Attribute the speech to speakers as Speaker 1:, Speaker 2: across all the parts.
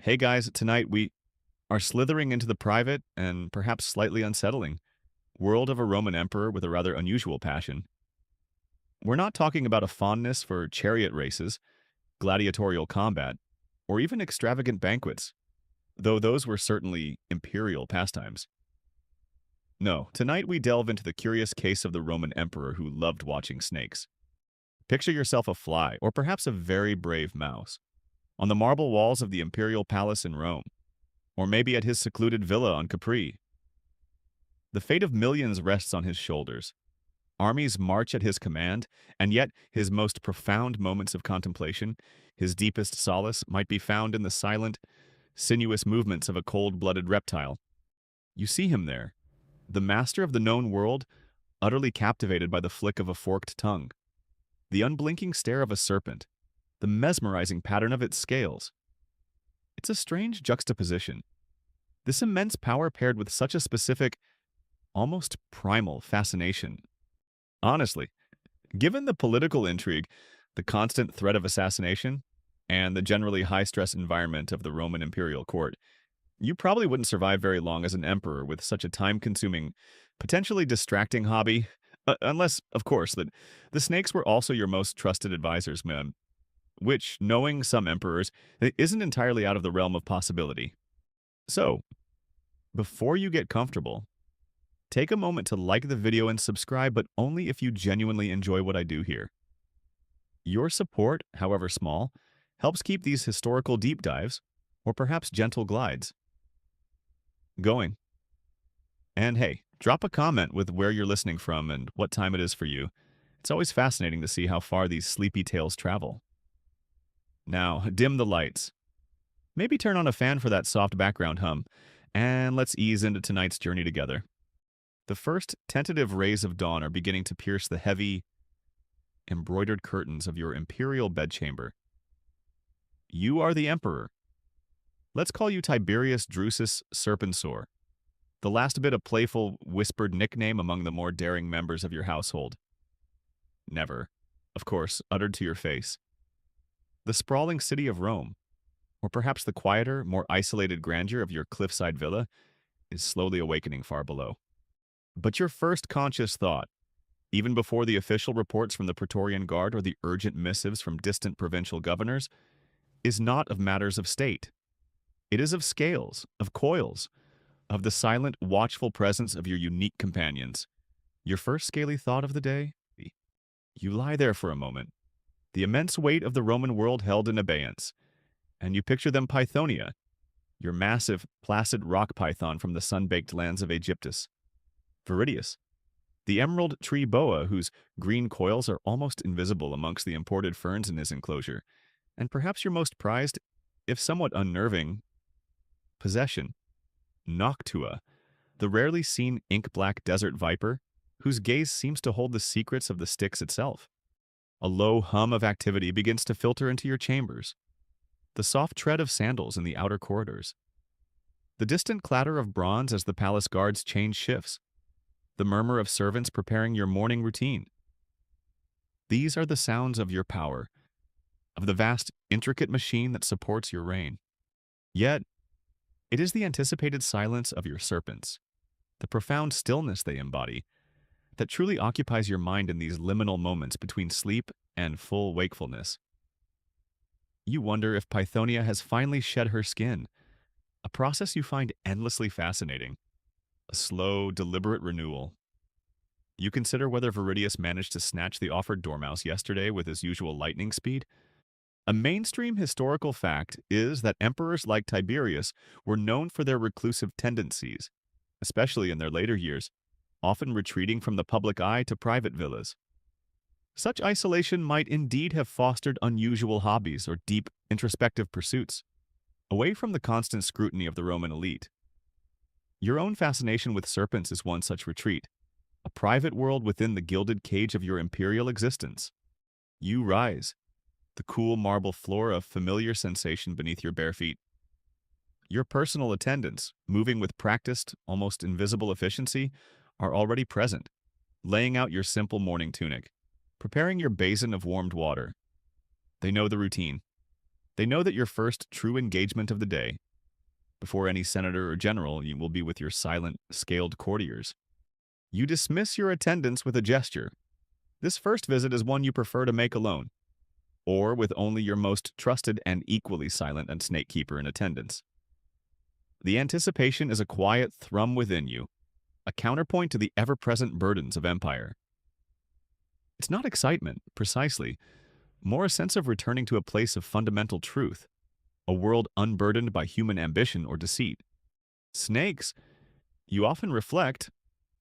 Speaker 1: Hey guys, tonight we are slithering into the private and perhaps slightly unsettling world of a Roman emperor with a rather unusual passion. We're not talking about a fondness for chariot races, gladiatorial combat, or even extravagant banquets, though those were certainly imperial pastimes. No, tonight we delve into the curious case of the Roman emperor who loved watching snakes. Picture yourself a fly, or perhaps a very brave mouse, on the marble walls of the imperial palace in Rome, or maybe at his secluded villa on Capri. The fate of millions rests on his shoulders. Armies march at his command, and yet his most profound moments of contemplation, his deepest solace, might be found in the silent, sinuous movements of a cold-blooded reptile. You see him there, the master of the known world, utterly captivated by the flick of a forked tongue, the unblinking stare of a serpent, the mesmerizing pattern of its scales. It's a strange juxtaposition. This immense power paired with such a specific, almost primal fascination. Honestly, given the political intrigue, the constant threat of assassination, and the generally high-stress environment of the Roman imperial court, you probably wouldn't survive very long as an emperor with such a time-consuming, potentially distracting hobby, unless, of course, that the snakes were also your most trusted advisors, man, which, knowing some emperors, isn't entirely out of the realm of possibility. So, before you get comfortable, take a moment to like the video and subscribe, but only if you genuinely enjoy what I do here. Your support, however small, helps keep these historical deep dives, or perhaps gentle glides, going. And hey, drop a comment with where you're listening from and what time it is for you. It's always fascinating to see how far these sleepy tales travel. Now, dim the lights. Maybe turn on a fan for that soft background hum, and let's ease into tonight's journey together. The first tentative rays of dawn are beginning to pierce the heavy, embroidered curtains of your imperial bedchamber. You are the emperor. Let's call you Tiberius Drusus Serpensor, the last bit of playful, whispered nickname among the more daring members of your household. Never, of course, uttered to your face. The sprawling city of Rome, or perhaps the quieter, more isolated grandeur of your cliffside villa, is slowly awakening far below. But your first conscious thought, even before the official reports from the Praetorian Guard or the urgent missives from distant provincial governors, is not of matters of state. It is of scales, of coils, of the silent, watchful presence of your unique companions. Your first scaly thought of the day? You lie there for a moment, the immense weight of the Roman world held in abeyance, and you picture them Pythonia, your massive, placid rock python from the sun-baked lands of Aegyptus. Viridius, the emerald tree boa whose green coils are almost invisible amongst the imported ferns in his enclosure, and perhaps your most prized, if somewhat unnerving, possession, Noctua, the rarely seen ink-black desert viper whose gaze seems to hold the secrets of the Styx itself. A low hum of activity begins to filter into your chambers, the soft tread of sandals in the outer corridors, the distant clatter of bronze as the palace guards change shifts, the murmur of servants preparing your morning routine. These are the sounds of your power, of the vast, intricate machine that supports your reign. Yet, it is the anticipated silence of your serpents, the profound stillness they embody, that truly occupies your mind in these liminal moments between sleep and full wakefulness. You wonder if Pythonia has finally shed her skin, a process you find endlessly fascinating. A slow, deliberate renewal. You consider whether Viridius managed to snatch the offered dormouse yesterday with his usual lightning speed. A mainstream historical fact is that emperors like Tiberius were known for their reclusive tendencies, especially in their later years, often retreating from the public eye to private villas. Such isolation might indeed have fostered unusual hobbies or deep, introspective pursuits, away from the constant scrutiny of the Roman elite. Your own fascination with serpents is one such retreat, a private world within the gilded cage of your imperial existence. You rise, the cool marble floor of familiar sensation beneath your bare feet. Your personal attendants, moving with practiced, almost invisible efficiency, are already present, laying out your simple morning tunic, preparing your basin of warmed water. They know the routine. They know that your first true engagement of the day, before any senator or general, you will be with your silent, scaled courtiers. You dismiss your attendance with a gesture. This first visit is one you prefer to make alone, or with only your most trusted and equally silent and snake keeper in attendance. The anticipation is a quiet thrum within you, a counterpoint to the ever-present burdens of empire. It's not excitement, precisely, more a sense of returning to a place of fundamental truth, a world unburdened by human ambition or deceit. Snakes, you often reflect,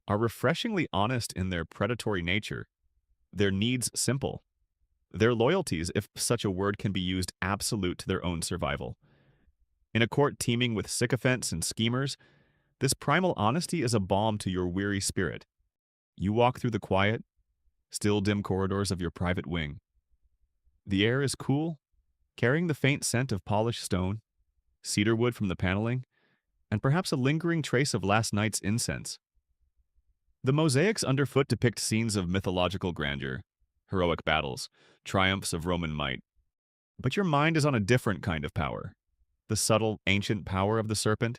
Speaker 1: are refreshingly honest in their predatory nature, their needs simple, their loyalties, if such a word can be used, absolute to their own survival. In a court teeming with sycophants and schemers, this primal honesty is a balm to your weary spirit. You walk through the quiet, still dim corridors of your private wing. The air is cool, carrying the faint scent of polished stone, cedar wood from the paneling, and perhaps a lingering trace of last night's incense. The mosaics underfoot depict scenes of mythological grandeur, heroic battles, triumphs of Roman might. But your mind is on a different kind of power, the subtle, ancient power of the serpent,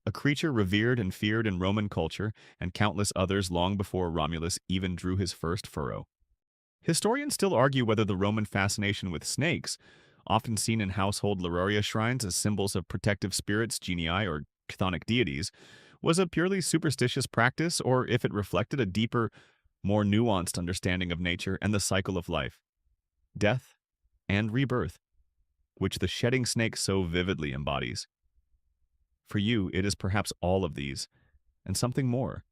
Speaker 1: a creature revered and feared in Roman culture and countless others long before Romulus even drew his first furrow. Historians still argue whether the Roman fascination with snakes, often seen in household Lauraria shrines as symbols of protective spirits, genii, or chthonic deities, was a purely superstitious practice or if it reflected a deeper, more nuanced understanding of nature and the cycle of life, death, and rebirth, which the shedding snake so vividly embodies. For you, it is perhaps all of these, and something more,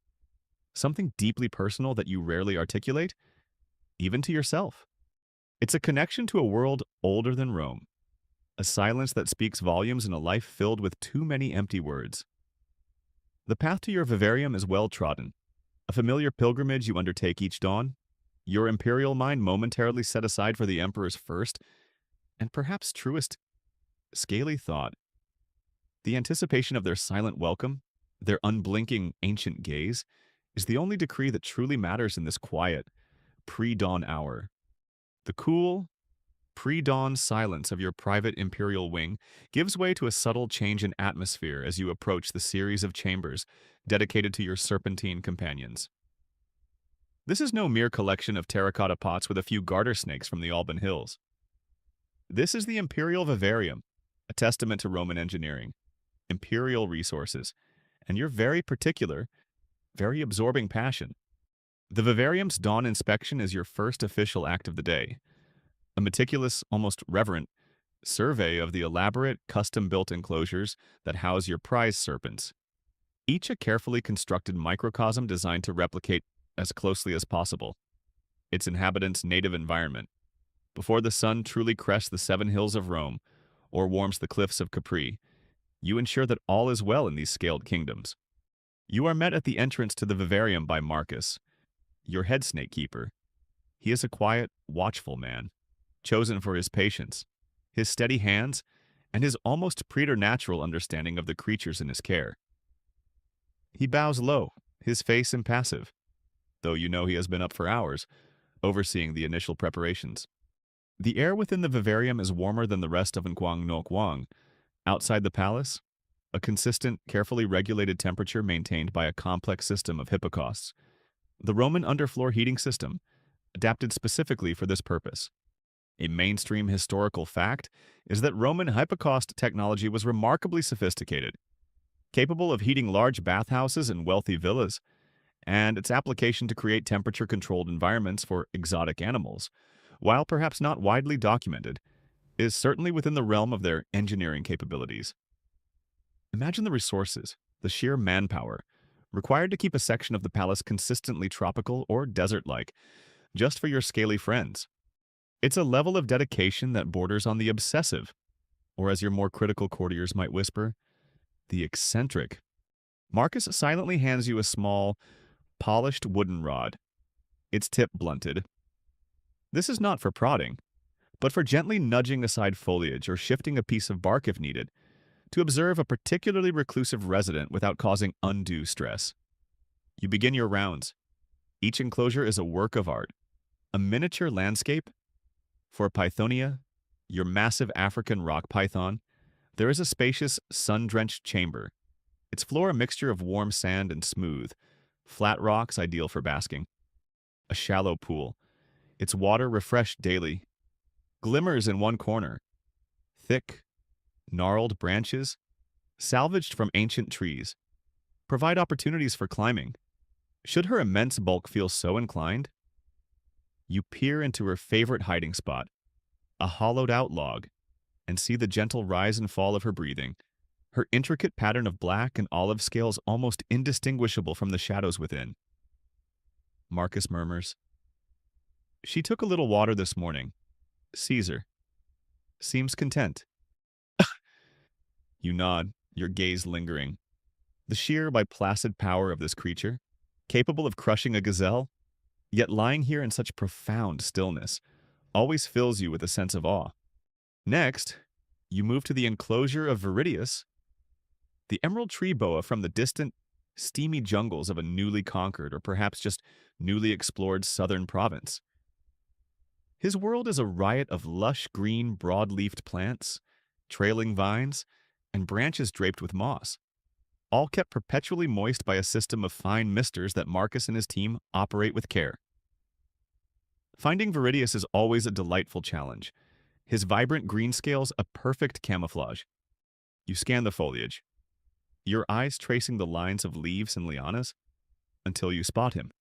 Speaker 1: something deeply personal that you rarely articulate, even to yourself. It's a connection to a world older than Rome, a silence that speaks volumes in a life filled with too many empty words. The path to your vivarium is well trodden, a familiar pilgrimage you undertake each dawn, your imperial mind momentarily set aside for the emperor's first, and perhaps truest, scaly thought. The anticipation of their silent welcome, their unblinking ancient gaze, is the only decree that truly matters in this quiet, pre-dawn hour. The cool, pre-dawn silence of your private imperial wing gives way to a subtle change in atmosphere as you approach the series of chambers dedicated to your serpentine companions. This is no mere collection of terracotta pots with a few garter snakes from the Alban Hills. This is the imperial vivarium, a testament to Roman engineering, imperial resources, and your very particular, very absorbing passion. The vivarium's dawn inspection is your first official act of the day, a meticulous, almost reverent, survey of the elaborate, custom-built enclosures that house your prize serpents, each a carefully constructed microcosm designed to replicate, as closely as possible, its inhabitants' native environment. Before the sun truly crests the 7 hills of Rome or warms the cliffs of Capri, you ensure that all is well in these scaled kingdoms. You are met at the entrance to the vivarium by Marcus, your head snake keeper. He is a quiet, watchful man, chosen for his patience, his steady hands, and his almost preternatural understanding of the creatures in his care. He bows low, his face impassive, though you know he has been up for hours, overseeing the initial preparations. The air within the vivarium is warmer than the rest of Nkwang No Kwang. Outside the palace, a consistent, carefully regulated temperature maintained by a complex system of hypocausts, the Roman underfloor heating system, adapted specifically for this purpose. A mainstream historical fact is that Roman hypocaust technology was remarkably sophisticated, capable of heating large bathhouses and wealthy villas, and its application to create temperature-controlled environments for exotic animals, while perhaps not widely documented, is certainly within the realm of their engineering capabilities. Imagine the resources, the sheer manpower, required to keep a section of the palace consistently tropical or desert-like, just for your scaly friends. It's a level of dedication that borders on the obsessive, or as your more critical courtiers might whisper, the eccentric. Marcus silently hands you a small, polished wooden rod, its tip blunted. This is not for prodding, but for gently nudging aside foliage or shifting a piece of bark if needed, to observe a particularly reclusive resident without causing undue stress. You begin your rounds. Each enclosure is a work of art, a miniature landscape for Pythonia, your massive African rock python, there is a spacious, sun-drenched chamber. Its floor a mixture of warm sand and smooth, flat rocks ideal for basking. A shallow pool, its water refreshed daily. Glimmers in one corner, thick, gnarled branches, salvaged from ancient trees, provide opportunities for climbing. Should her immense bulk feel so inclined, you peer into her favorite hiding spot, a hollowed-out log, and see the gentle rise and fall of her breathing, her intricate pattern of black and olive scales almost indistinguishable from the shadows within. Marcus murmurs, "She took a little water this morning. Caesar. Seems content." You nod, your gaze lingering. The sheer by placid power of this creature, capable of crushing a gazelle, yet lying here in such profound stillness, always fills you with a sense of awe. Next, you move to the enclosure of Viridius, the emerald tree boa from the distant, steamy jungles of a newly conquered or perhaps just newly explored southern province. His world is a riot of lush green, broad-leafed plants, trailing vines, and branches draped with moss, all kept perpetually moist by a system of fine misters that Marcus and his team operate with care. Finding Viridius is always a delightful challenge, his vibrant green scales a perfect camouflage. You scan the foliage, your eyes tracing the lines of leaves and lianas, until you spot him.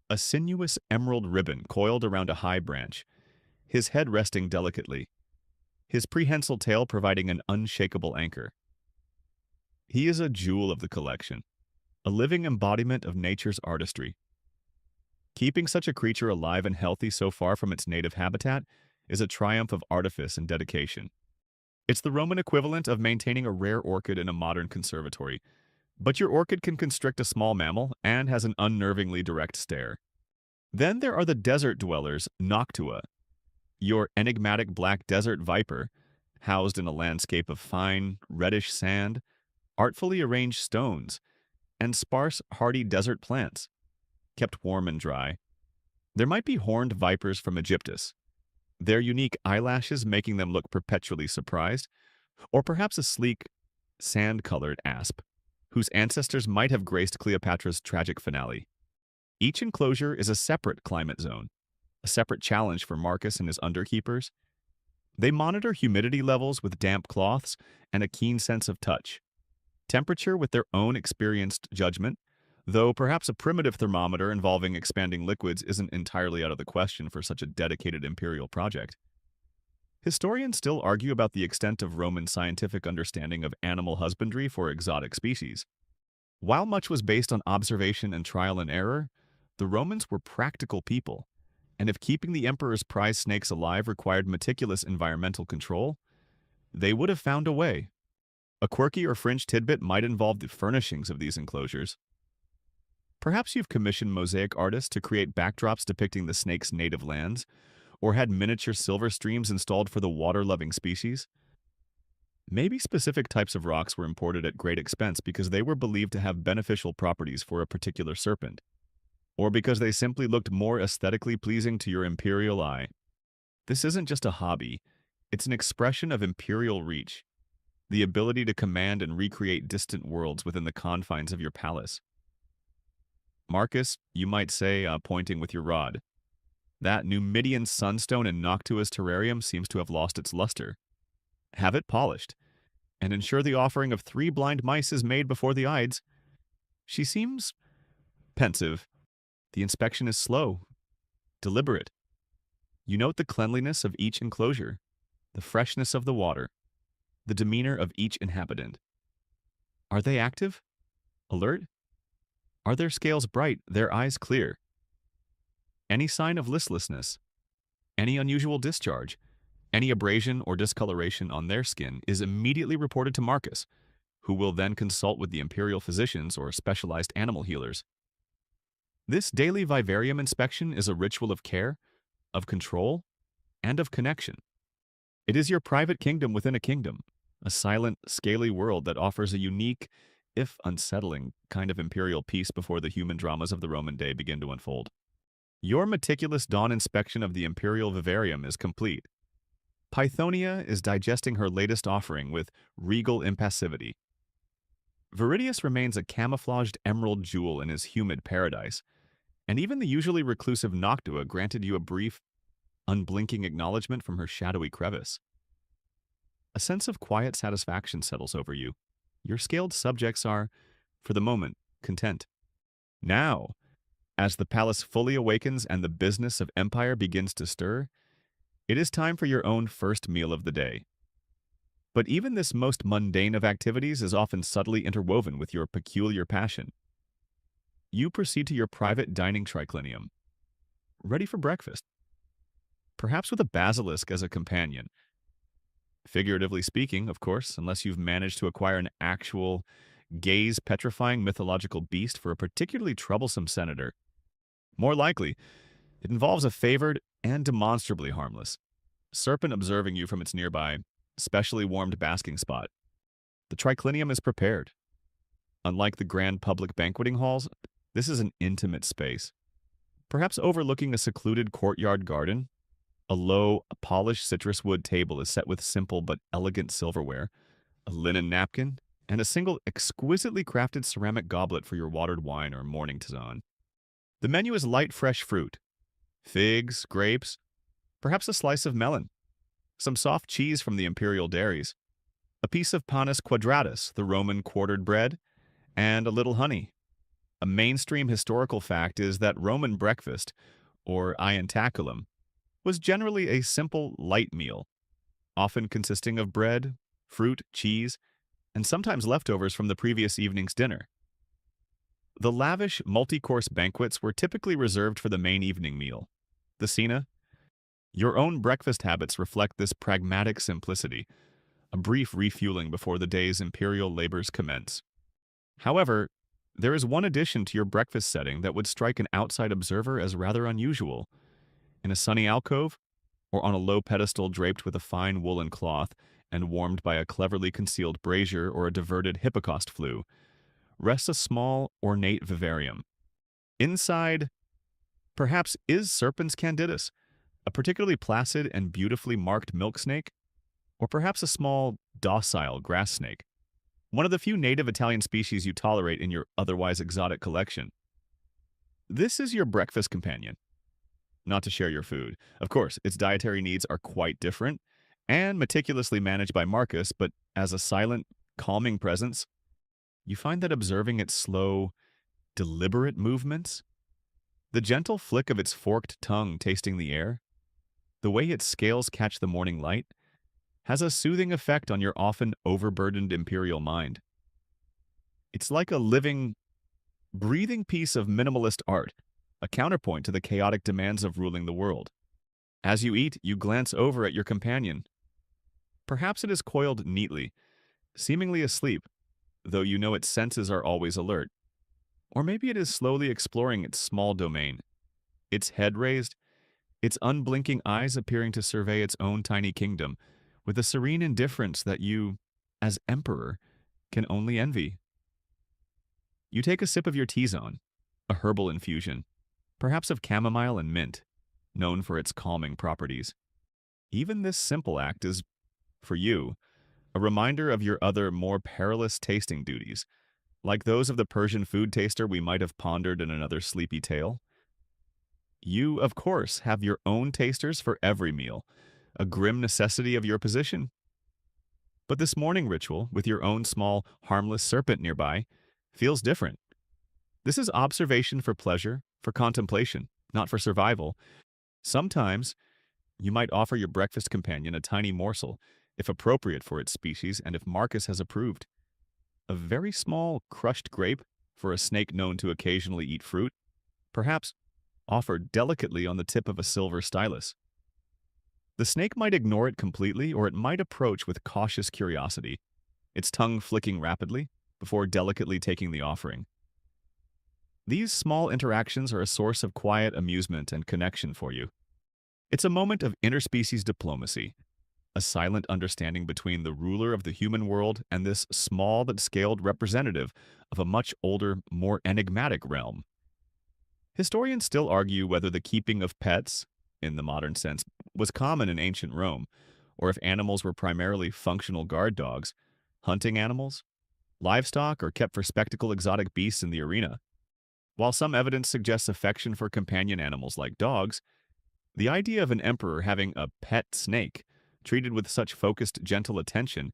Speaker 1: A sinuous emerald ribbon coiled around a high branch, his head resting delicately, his prehensile tail providing an unshakable anchor. He is a jewel of the collection, a living embodiment of nature's artistry. Keeping such a creature alive and healthy so far from its native habitat is a triumph of artifice and dedication. It's the Roman equivalent of maintaining a rare orchid in a modern conservatory, but your orchid can constrict a small mammal and has an unnervingly direct stare. Then there are the desert dwellers, Noctua, your enigmatic black desert viper, housed in a landscape of fine, reddish sand, artfully arranged stones, and sparse, hardy desert plants, kept warm and dry. There might be horned vipers from Egyptus, their unique eyelashes making them look perpetually surprised, or perhaps a sleek, sand-colored asp, whose ancestors might have graced Cleopatra's tragic finale. Each enclosure is a separate climate zone, a separate challenge for Marcus and his underkeepers. They monitor humidity levels with damp cloths and a keen sense of touch, temperature with their own experienced judgment, though perhaps a primitive thermometer involving expanding liquids isn't entirely out of the question for such a dedicated imperial project. Historians still argue about the extent of Roman scientific understanding of animal husbandry for exotic species. While much was based on observation and trial and error, the Romans were practical people, and if keeping the emperor's prize snakes alive required meticulous environmental control, they would have found a way. A quirky or fringe tidbit might involve the furnishings of these enclosures. Perhaps you've commissioned mosaic artists to create backdrops depicting the snake's native lands, or had miniature silver streams installed for the water-loving species. Maybe specific types of rocks were imported at great expense because they were believed to have beneficial properties for a particular serpent, or because they simply looked more aesthetically pleasing to your imperial eye. This isn't just a hobby, it's an expression of imperial reach, the ability to command and recreate distant worlds within the confines of your palace. Marcus, you might say, pointing with your rod, that Numidian sunstone in Noctua's terrarium seems to have lost its luster. Have it polished, and ensure the offering of 3 blind mice is made before the Ides. She seems pensive. The inspection is slow, deliberate. You note the cleanliness of each enclosure, the freshness of the water, the demeanor of each inhabitant. Are they active? Alert? Are their scales bright, their eyes clear? Any sign of listlessness, any unusual discharge, any abrasion or discoloration on their skin is immediately reported to Marcus, who will then consult with the imperial physicians or specialized animal healers. This daily vivarium inspection is a ritual of care, of control, and of connection. It is your private kingdom within a kingdom, a silent, scaly world that offers a unique, if unsettling, kind of imperial peace before the human dramas of the Roman day begin to unfold. Your meticulous dawn inspection of the imperial vivarium is complete. Pythonia is digesting her latest offering with regal impassivity. Viridius remains a camouflaged emerald jewel in his humid paradise, and even the usually reclusive Noctua granted you a brief, unblinking acknowledgement from her shadowy crevice. A sense of quiet satisfaction settles over you. Your scaled subjects are, for the moment, content. Now, as the palace fully awakens and the business of empire begins to stir, it is time for your own first meal of the day. But even this most mundane of activities is often subtly interwoven with your peculiar passion. You proceed to your private dining triclinium, ready for breakfast, perhaps with a basilisk as a companion. Figuratively speaking, of course, unless you've managed to acquire an actual, gaze-petrifying mythological beast for a particularly troublesome senator. More likely, it involves a favored and demonstrably harmless serpent observing you from its nearby, specially warmed basking spot. The triclinium is prepared. Unlike the grand public banqueting halls, this is an intimate space, perhaps overlooking a secluded courtyard garden. A low, polished citrus wood table is set with simple but elegant silverware, a linen napkin, and a single exquisitely crafted ceramic goblet for your watered wine or morning tisane. The menu is light, fresh fruit, figs, grapes, perhaps a slice of melon, some soft cheese from the imperial dairies, a piece of panis quadratus, the Roman quartered bread, and a little honey. A mainstream historical fact is that Roman breakfast, or ientaculum, was generally a simple, light meal, often consisting of bread, fruit, cheese, and sometimes leftovers from the previous evening's dinner. The lavish, multi-course banquets were typically reserved for the main evening meal, the cena. Your own breakfast habits reflect this pragmatic simplicity, a brief refueling before the day's imperial labors commence. However, there is one addition to your breakfast setting that would strike an outside observer as rather unusual. In a sunny alcove, or on a low pedestal draped with a fine woolen cloth and warmed by a cleverly concealed brazier or a diverted hippocaust flue, rests a small, ornate vivarium. Inside, perhaps, is Serpens candidus, a particularly placid and beautifully marked milk snake, or perhaps a small, docile grass snake, one of the few native Italian species you tolerate in your otherwise exotic collection. This is your breakfast companion. Not to share your food. Of course, its dietary needs are quite different and meticulously managed by Marcus, but as a silent, calming presence, you find that observing its slow, deliberate movements, the gentle flick of its forked tongue tasting the air, the way its scales catch the morning light, has a soothing effect on your often overburdened imperial mind. It's like a living, breathing piece of minimalist art, a counterpoint to the chaotic demands of ruling the world. As you eat, you glance over at your companion. Perhaps it is coiled neatly, seemingly asleep, though you know its senses are always alert. Or maybe it is slowly exploring its small domain, its head raised, its unblinking eyes appearing to survey its own tiny kingdom, with a serene indifference that you, as emperor, can only envy. You take a sip of your tisane, a herbal infusion, perhaps of chamomile and mint, known for its calming properties. Even this simple act is, for you, a reminder of your other more perilous tasting duties, like those of the Persian food taster we might have pondered in another sleepy tale. You, of course, have your own tasters for every meal, a grim necessity of your position. But this morning ritual, with your own small, harmless serpent nearby, feels different. This is observation for pleasure, for contemplation, not for survival. Sometimes, you might offer your breakfast companion a tiny morsel, if appropriate for its species and if Marcus has approved. A very small, crushed grape for a snake known to occasionally eat fruit, perhaps offered delicately on the tip of a silver stylus. The snake might ignore it completely, or it might approach with cautious curiosity, its tongue flicking rapidly, before delicately taking the offering. These small interactions are a source of quiet amusement and connection for you. It's a moment of interspecies diplomacy, a silent understanding between the ruler of the human world and this small but scaled representative of a much older, more enigmatic realm. Historians still argue whether the keeping of pets, in the modern sense, was common in ancient Rome, or if animals were primarily functional guard dogs, hunting animals, livestock, or kept for spectacle exotic beasts in the arena. While some evidence suggests affection for companion animals like dogs, the idea of an emperor having a pet snake, treated with such focused, gentle attention,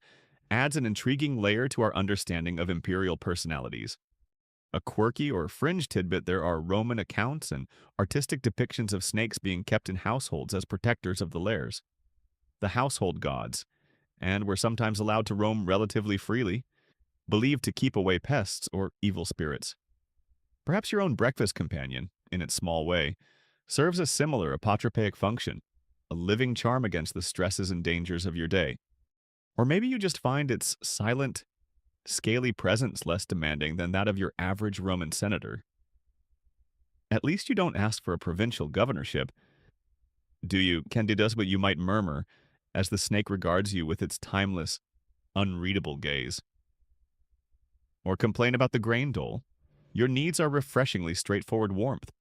Speaker 1: adds an intriguing layer to our understanding of imperial personalities. A quirky or fringe tidbit, there are Roman accounts and artistic depictions of snakes being kept in households as protectors of the lairs, the household gods, and were sometimes allowed to roam relatively freely, believed to keep away pests or evil spirits. Perhaps your own breakfast companion, in its small way, serves a similar apotropaic function, a living charm against the stresses and dangers of your day. Or maybe you just find its silent, scaly presence less demanding than that of your average Roman senator. At least you don't ask for a provincial governorship, do you, Candidus? But you might murmur as the snake regards you with its timeless, unreadable gaze. Or complain about the grain dole. Your needs are refreshingly straightforward: warmth,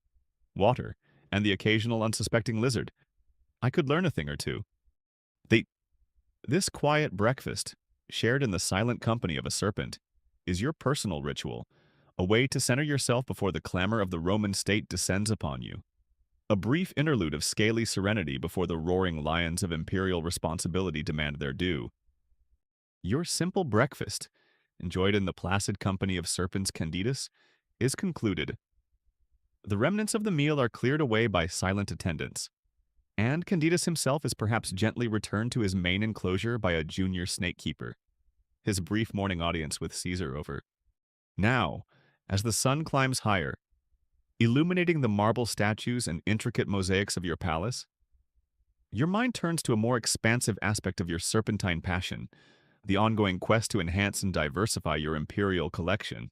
Speaker 1: water, and the occasional unsuspecting lizard. I could learn a thing or two. The, this quiet breakfast, shared in the silent company of a serpent, is your personal ritual, a way to center yourself before the clamor of the Roman state descends upon you. A brief interlude of scaly serenity before the roaring lions of imperial responsibility demand their due. Your simple breakfast, enjoyed in the placid company of serpents Candidus, is concluded. The remnants of the meal are cleared away by silent attendants, and Candidus himself is perhaps gently returned to his main enclosure by a junior snake keeper, his brief morning audience with Caesar over. Now, as the sun climbs higher, illuminating the marble statues and intricate mosaics of your palace, your mind turns to a more expansive aspect of your serpentine passion, the ongoing quest to enhance and diversify your imperial collection.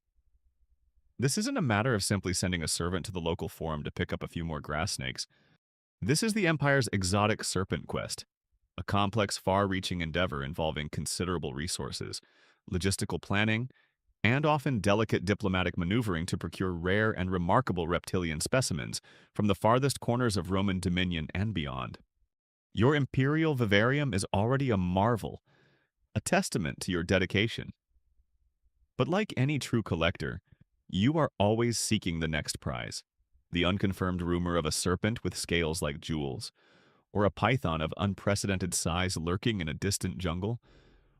Speaker 1: This isn't a matter of simply sending a servant to the local forum to pick up a few more grass snakes. This is the Empire's exotic serpent quest, a complex, far-reaching endeavor involving considerable resources, logistical planning, and often delicate diplomatic maneuvering to procure rare and remarkable reptilian specimens from the farthest corners of Roman dominion and beyond. Your imperial vivarium is already a marvel, a testament to your dedication. But like any true collector, you are always seeking the next prize, the unconfirmed rumor of a serpent with scales like jewels, or a python of unprecedented size lurking in a distant jungle,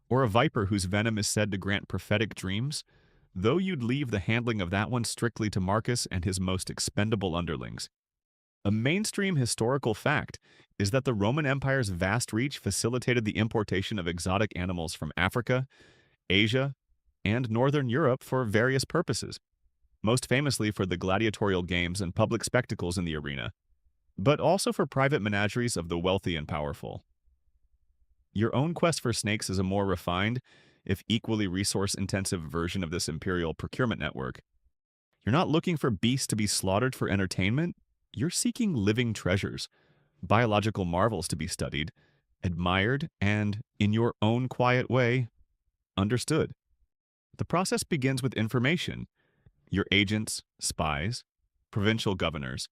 Speaker 1: or a viper whose venom is said to grant prophetic dreams, though you'd leave the handling of that one strictly to Marcus and his most expendable underlings. A mainstream historical fact is that the Roman Empire's vast reach facilitated the importation of exotic animals from Africa, Asia, and Northern Europe for various purposes, most famously for the gladiatorial games and public spectacles in the arena, but also for private menageries of the wealthy and powerful. Your own quest for snakes is a more refined, if equally resource-intensive version of this imperial procurement network. You're not looking for beasts to be slaughtered for entertainment. You're seeking living treasures, biological marvels to be studied, admired, and, in your own quiet way, understood. The process begins with information. Your agents, spies, provincial governors,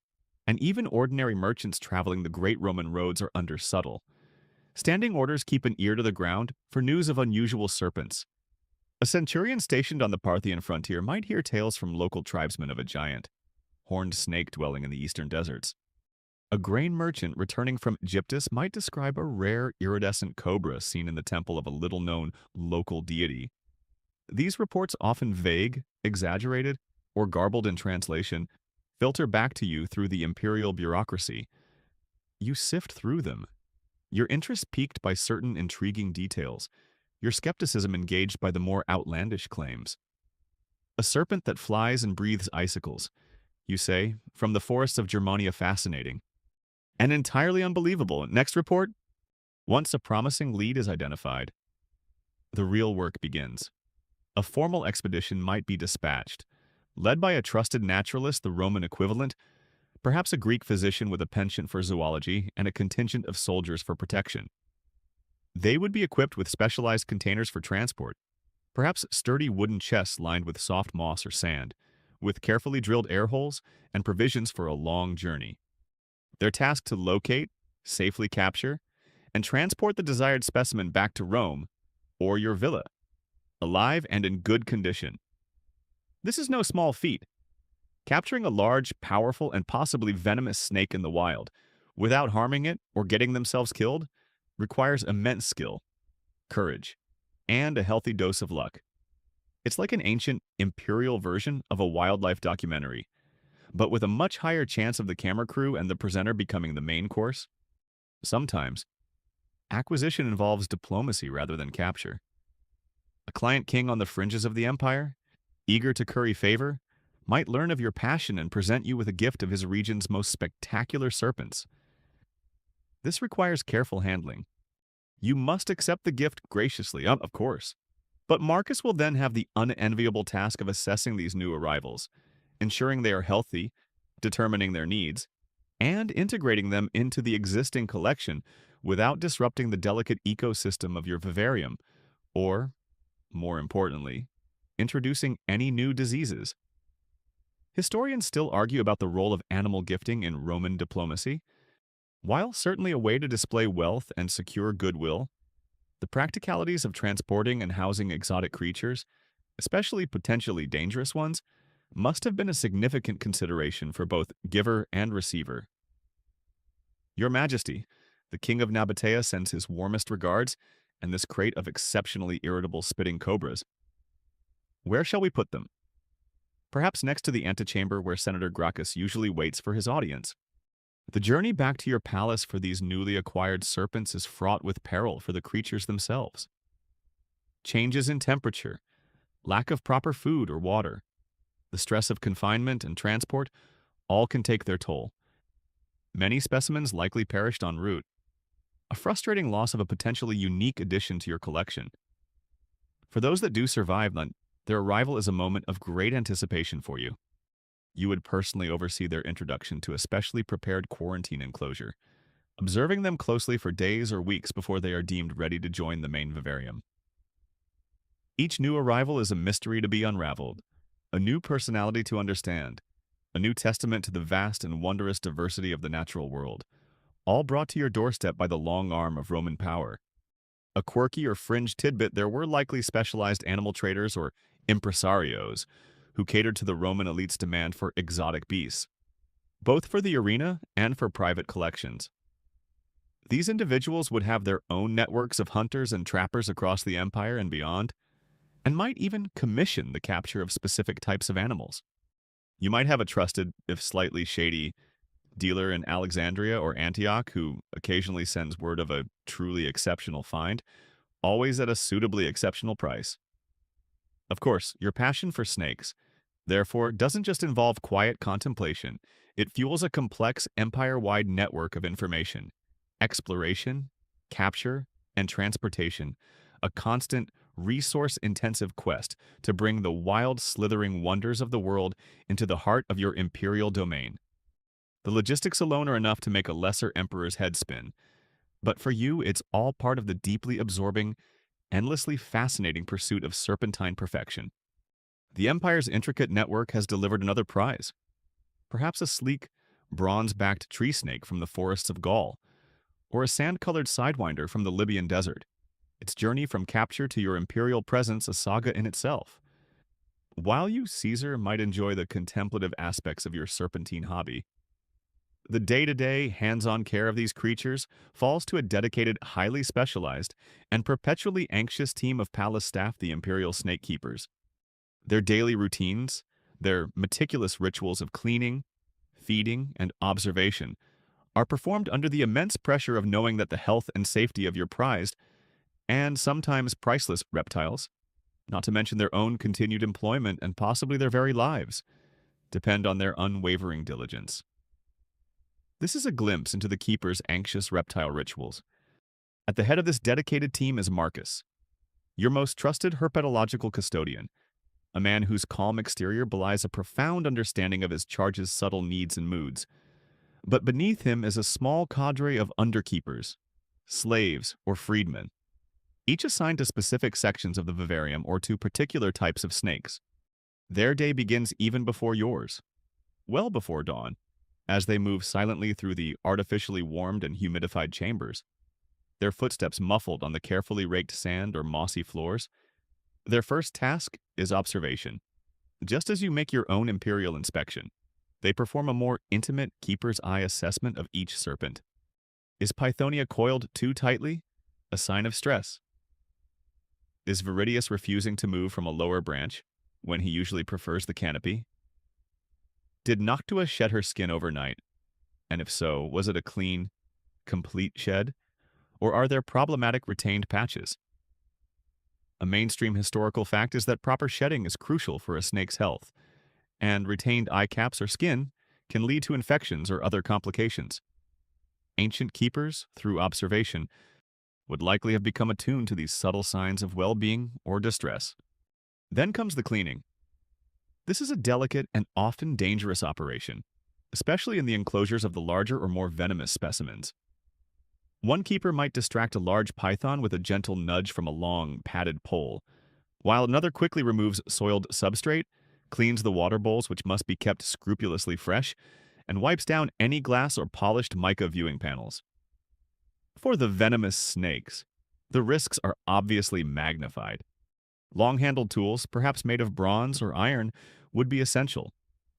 Speaker 1: and even ordinary merchants traveling the great Roman roads are under subtle. Standing orders keep an ear to the ground for news of unusual serpents. A centurion stationed on the Parthian frontier might hear tales from local tribesmen of a giant, horned snake dwelling in the eastern deserts. A grain merchant returning from Egyptus might describe a rare iridescent cobra seen in the temple of a little-known local deity. These reports, often vague, exaggerated, or garbled in translation, filter back to you through the imperial bureaucracy. You sift through them, your interest piqued by certain intriguing details, your skepticism engaged by the more outlandish claims. A serpent that flies and breathes icicles, you say, from the forests of Germania, fascinating. And entirely unbelievable. Next report? Once a promising lead is identified, the real work begins. A formal expedition might be dispatched, led by a trusted naturalist, the Roman equivalent, perhaps a Greek physician with a penchant for zoology and a contingent of soldiers for protection. They would be equipped with specialized containers for transport, perhaps sturdy wooden chests lined with soft moss or sand, with carefully drilled air holes and provisions for a long journey. They're tasked to locate, safely capture, and transport the desired specimen back to Rome or your villa, alive and in good condition. This is no small feat. Capturing a large, powerful, and possibly venomous snake in the wild without harming it or getting themselves killed requires immense skill, courage, and a healthy dose of luck. It's like an ancient imperial version of a wildlife documentary, but with a much higher chance of the camera crew and the presenter becoming the main course. Sometimes, acquisition involves diplomacy rather than capture. A client king on the fringes of the empire, eager to curry favor, might learn of your passion and present you with a gift of his region's most spectacular serpents. This requires careful handling. You must accept the gift graciously, of course. But Marcus will then have the unenviable task of assessing these new arrivals, ensuring they are healthy, determining their needs, and integrating them into the existing collection without disrupting the delicate ecosystem of your vivarium, or, more importantly, introducing any new diseases. Historians still argue about the role of animal gifting in Roman diplomacy. While certainly a way to display wealth and secure goodwill, the practicalities of transporting and housing exotic creatures, especially potentially dangerous ones, must have been a significant consideration for both giver and receiver. Your Majesty, the King of Nabatea sends his warmest regards and this crate of exceptionally irritable spitting cobras. Where shall we put them? Perhaps next to the antechamber where Senator Gracchus usually waits for his audience. The journey back to your palace for these newly acquired serpents is fraught with peril for the creatures themselves. Changes in temperature, lack of proper food or water, the stress of confinement and transport, all can take their toll. Many specimens likely perished en route, a frustrating loss of a potentially unique addition to your collection. For those that do survive, then, their arrival is a moment of great anticipation for you. You would personally oversee their introduction to a specially prepared quarantine enclosure, observing them closely for days or weeks before they are deemed ready to join the main vivarium. Each new arrival is a mystery to be unraveled, a new personality to understand, a new testament to the vast and wondrous diversity of the natural world, all brought to your doorstep by the long arm of Roman power. A quirky or fringe tidbit, there were likely specialized animal traders or impresarios who catered to the Roman elite's demand for exotic beasts, both for the arena and for private collections. These individuals would have their own networks of hunters and trappers across the empire and beyond, and might even commission the capture of specific types of animals. You might have a trusted, if slightly shady, dealer in Alexandria or Antioch who occasionally sends word of a truly exceptional find, always at a suitably exceptional price. Of course, your passion for snakes, therefore, doesn't just involve quiet contemplation. It fuels a complex empire-wide network of information, exploration, capture, and transportation, a constant, resource-intensive quest to bring the wild, slithering wonders of the world into the heart of your imperial domain. The logistics alone are enough to make a lesser emperor's head spin, but for you, it's all part of the deeply absorbing, endlessly fascinating pursuit of serpentine perfection. The Empire's intricate network has delivered another prize, perhaps a sleek, bronze-backed tree snake from the forests of Gaul, or a sand-colored sidewinder from the Libyan desert. Its journey from capture to your imperial presence a saga in itself. While you, Caesar, might enjoy the contemplative aspects of your serpentine hobby, the day-to-day, hands-on care of these creatures falls to a dedicated, highly specialized, and perpetually anxious team of palace staff, the imperial snake keepers. Their daily routines, their meticulous rituals of cleaning, feeding, and observation are performed under the immense pressure of knowing that the health and safety of your prized, and sometimes priceless reptiles, not to mention their own continued employment and possibly their very lives, depend on their unwavering diligence. This is a glimpse into the keeper's anxious reptile rituals. At the head of this dedicated team is Marcus, your most trusted herpetological custodian, a man whose calm exterior belies a profound understanding of his charge's subtle needs and moods. But beneath him is a small cadre of underkeepers, slaves, or freedmen, each assigned to specific sections of the vivarium or to particular types of snakes. Their day begins even before yours, well before dawn, as they move silently through the artificially warmed and humidified chambers. their footsteps muffled on the carefully raked sand or mossy floors. Their first task is observation. Just as you make your own imperial inspection, they perform a more intimate keeper's eye assessment of each serpent. Is Pythonia coiled too tightly? A sign of stress. Is Viridius refusing to move from a lower branch when he usually prefers the canopy? Did Noctua shed her skin overnight? And if so, was it a clean, complete shed? Or are there problematic retained patches? A mainstream historical fact is that proper shedding is crucial for a snake's health, and retained eye caps or skin can lead to infections or other complications. Ancient keepers, through observation, would likely have become attuned to these subtle signs of well-being or distress. Then comes the cleaning. This is a delicate and often dangerous operation, especially in the enclosures of the larger or more venomous specimens. One keeper might distract a large python with a gentle nudge from a long, padded pole, while another quickly removes soiled substrate, cleans the water bowls which must be kept scrupulously fresh, and wipes down any glass or polished mica viewing panels. For the venomous snakes, the risks are obviously magnified. Long-handled tools, perhaps made of bronze or iron, would be essential.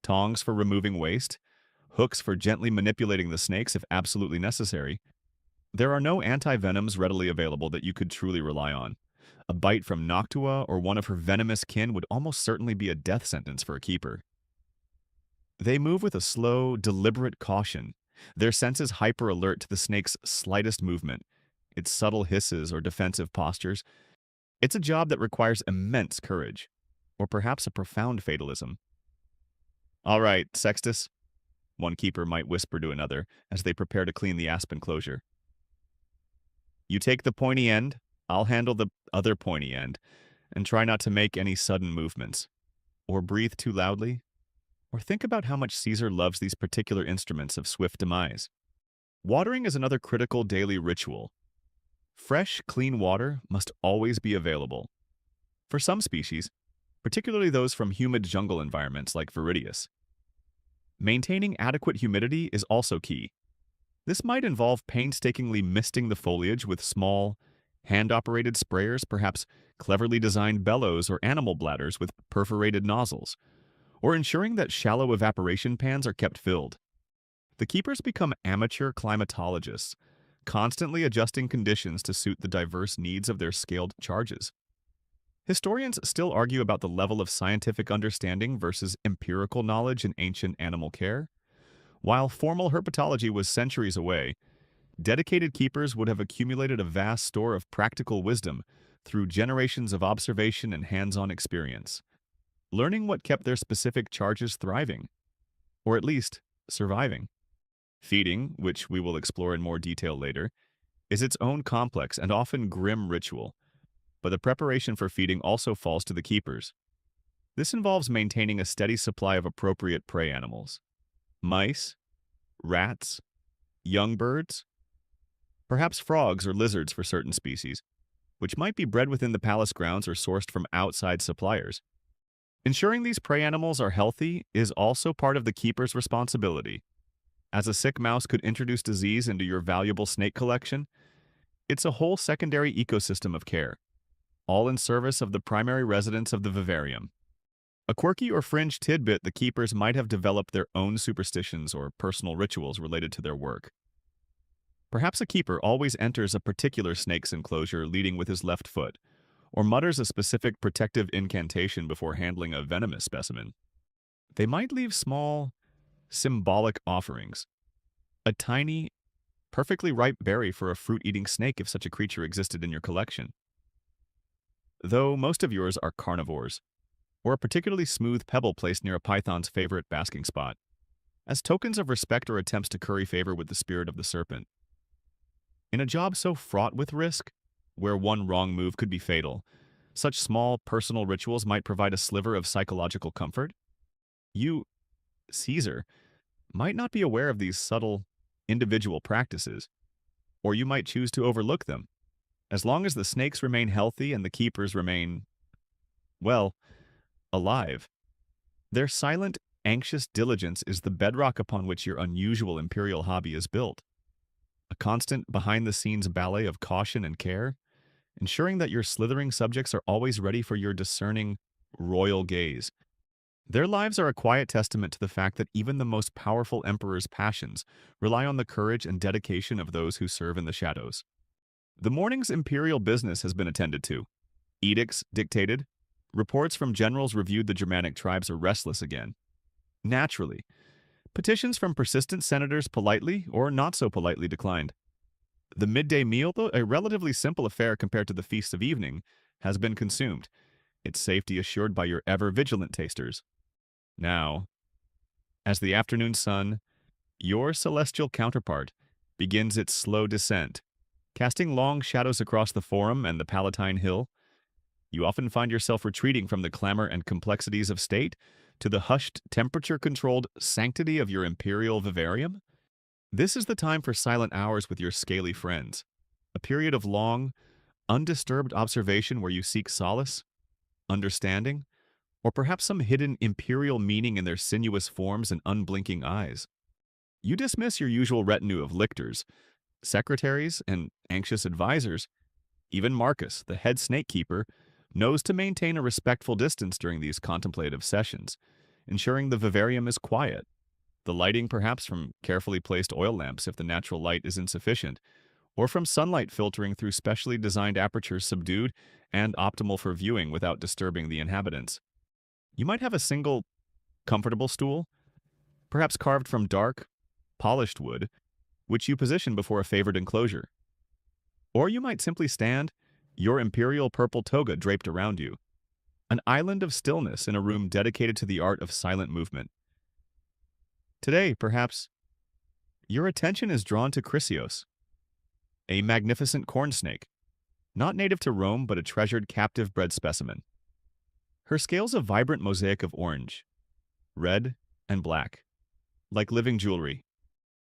Speaker 1: Tongs for removing waste, hooks for gently manipulating the snakes if absolutely necessary. There are no anti-venoms readily available that you could truly rely on. A bite from Noctua or one of her venomous kin would almost certainly be a death sentence for a keeper. They move with a slow, deliberate caution, their senses hyper-alert to the snake's slightest movement, its subtle hisses or defensive postures. It's a job that requires immense courage, or perhaps a profound fatalism. "All right, Sextus," one keeper might whisper to another as they prepare to clean the asp enclosure. "You take the pointy end, I'll handle the other pointy end, and try not to make any sudden movements, or breathe too loudly, or think about how much Caesar loves these particular instruments of swift demise." Watering is another critical daily ritual. Fresh, clean water must always be available. For some species, particularly those from humid jungle environments like Viridius, maintaining adequate humidity is also key. This might involve painstakingly misting the foliage with small, hand-operated sprayers, perhaps cleverly designed bellows or animal bladders with perforated nozzles, or ensuring that shallow evaporation pans are kept filled. The keepers become amateur climatologists, constantly adjusting conditions to suit the diverse needs of their scaled charges. Historians still argue about the level of scientific understanding versus empirical knowledge in ancient animal care. While formal herpetology was centuries away, dedicated keepers would have accumulated a vast store of practical wisdom through generations of observation and hands-on experience, learning what kept their specific charges thriving, or at least surviving. Feeding, which we will explore in more detail later, is its own complex and often grim ritual, but the preparation for feeding also falls to the keepers. This involves maintaining a steady supply of appropriate prey animals. Mice, rats, young birds, perhaps frogs or lizards for certain species, which might be bred within the palace grounds or sourced from outside suppliers. Ensuring these prey animals are healthy is also part of the keeper's responsibility. As a sick mouse could introduce disease into your valuable snake collection, it's a whole secondary ecosystem of care, all in service of the primary residents of the vivarium. A quirky or fringe tidbit, the keepers might have developed their own superstitions or personal rituals related to their work. Perhaps a keeper always enters a particular snake's enclosure leading with his left foot, or mutters a specific protective incantation before handling a venomous specimen. They might leave small, symbolic offerings. A tiny, perfectly ripe berry for a fruit-eating snake if such a creature existed in your collection. Though most of yours are carnivores, or a particularly smooth pebble placed near a python's favorite basking spot, as tokens of respect or attempts to curry favor with the spirit of the serpent. In a job so fraught with risk, where one wrong move could be fatal, such small personal rituals might provide a sliver of psychological comfort. You, Caesar, might not be aware of these subtle, individual practices, or you might choose to overlook them. As long as the snakes remain healthy and the keepers remain, well, alive. Their silent, anxious diligence is the bedrock upon which your unusual imperial hobby is built. a constant behind-the-scenes ballet of caution and care, ensuring that your slithering subjects are always ready for your discerning, royal gaze. Their lives are a quiet testament to the fact that even the most powerful emperor's passions rely on the courage and dedication of those who serve in the shadows. The morning's imperial business has been attended to. Edicts dictated. Reports from generals reviewed the Germanic tribes are restless again. Naturally, petitions from persistent senators politely or not so politely declined. The midday meal, though a relatively simple affair compared to the feasts of evening, has been consumed, its safety assured by your ever-vigilant tasters. Now, as the afternoon sun, your celestial counterpart, begins its slow descent, casting long shadows across the Forum and the Palatine Hill, you often find yourself retreating from the clamor and complexities of state to the hushed, temperature-controlled sanctity of your imperial vivarium. This is the time for silent hours with your scaly friends, a period of long, undisturbed observation where you seek solace, understanding, or perhaps some hidden imperial meaning in their sinuous forms and unblinking eyes. You dismiss your usual retinue of lictors, secretaries, and anxious advisors. Even Marcus, the head snake keeper, knows to maintain a respectful distance during these contemplative sessions, ensuring the vivarium is quiet, the lighting perhaps from carefully placed oil lamps if the natural light is insufficient, or from sunlight filtering through specially designed apertures subdued and optimal for viewing without disturbing the inhabitants. You might have a single, comfortable stool, perhaps carved from dark, polished wood, which you position before a favored enclosure. Or you might simply stand, your imperial purple toga draped around you, an island of stillness in a room dedicated to the art of silent movement. Today, perhaps, your attention is drawn to Chrysios, a magnificent corn snake, not native to Rome but a treasured captive-bred specimen. Her scales a vibrant mosaic of orange, red, and black, like living jewelry.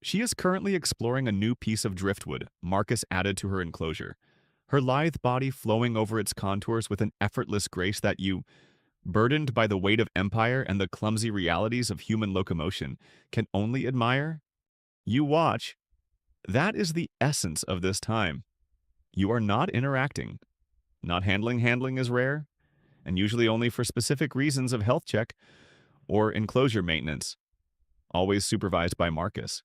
Speaker 1: She is currently exploring a new piece of driftwood Marcus added to her enclosure, her lithe body flowing over its contours with an effortless grace that you, burdened by the weight of empire and the clumsy realities of human locomotion, can only admire. You watch. That is the essence of this time. You are not interacting. Not handling. Handling is rare, and usually only for specific reasons of health check or enclosure maintenance, always supervised by Marcus.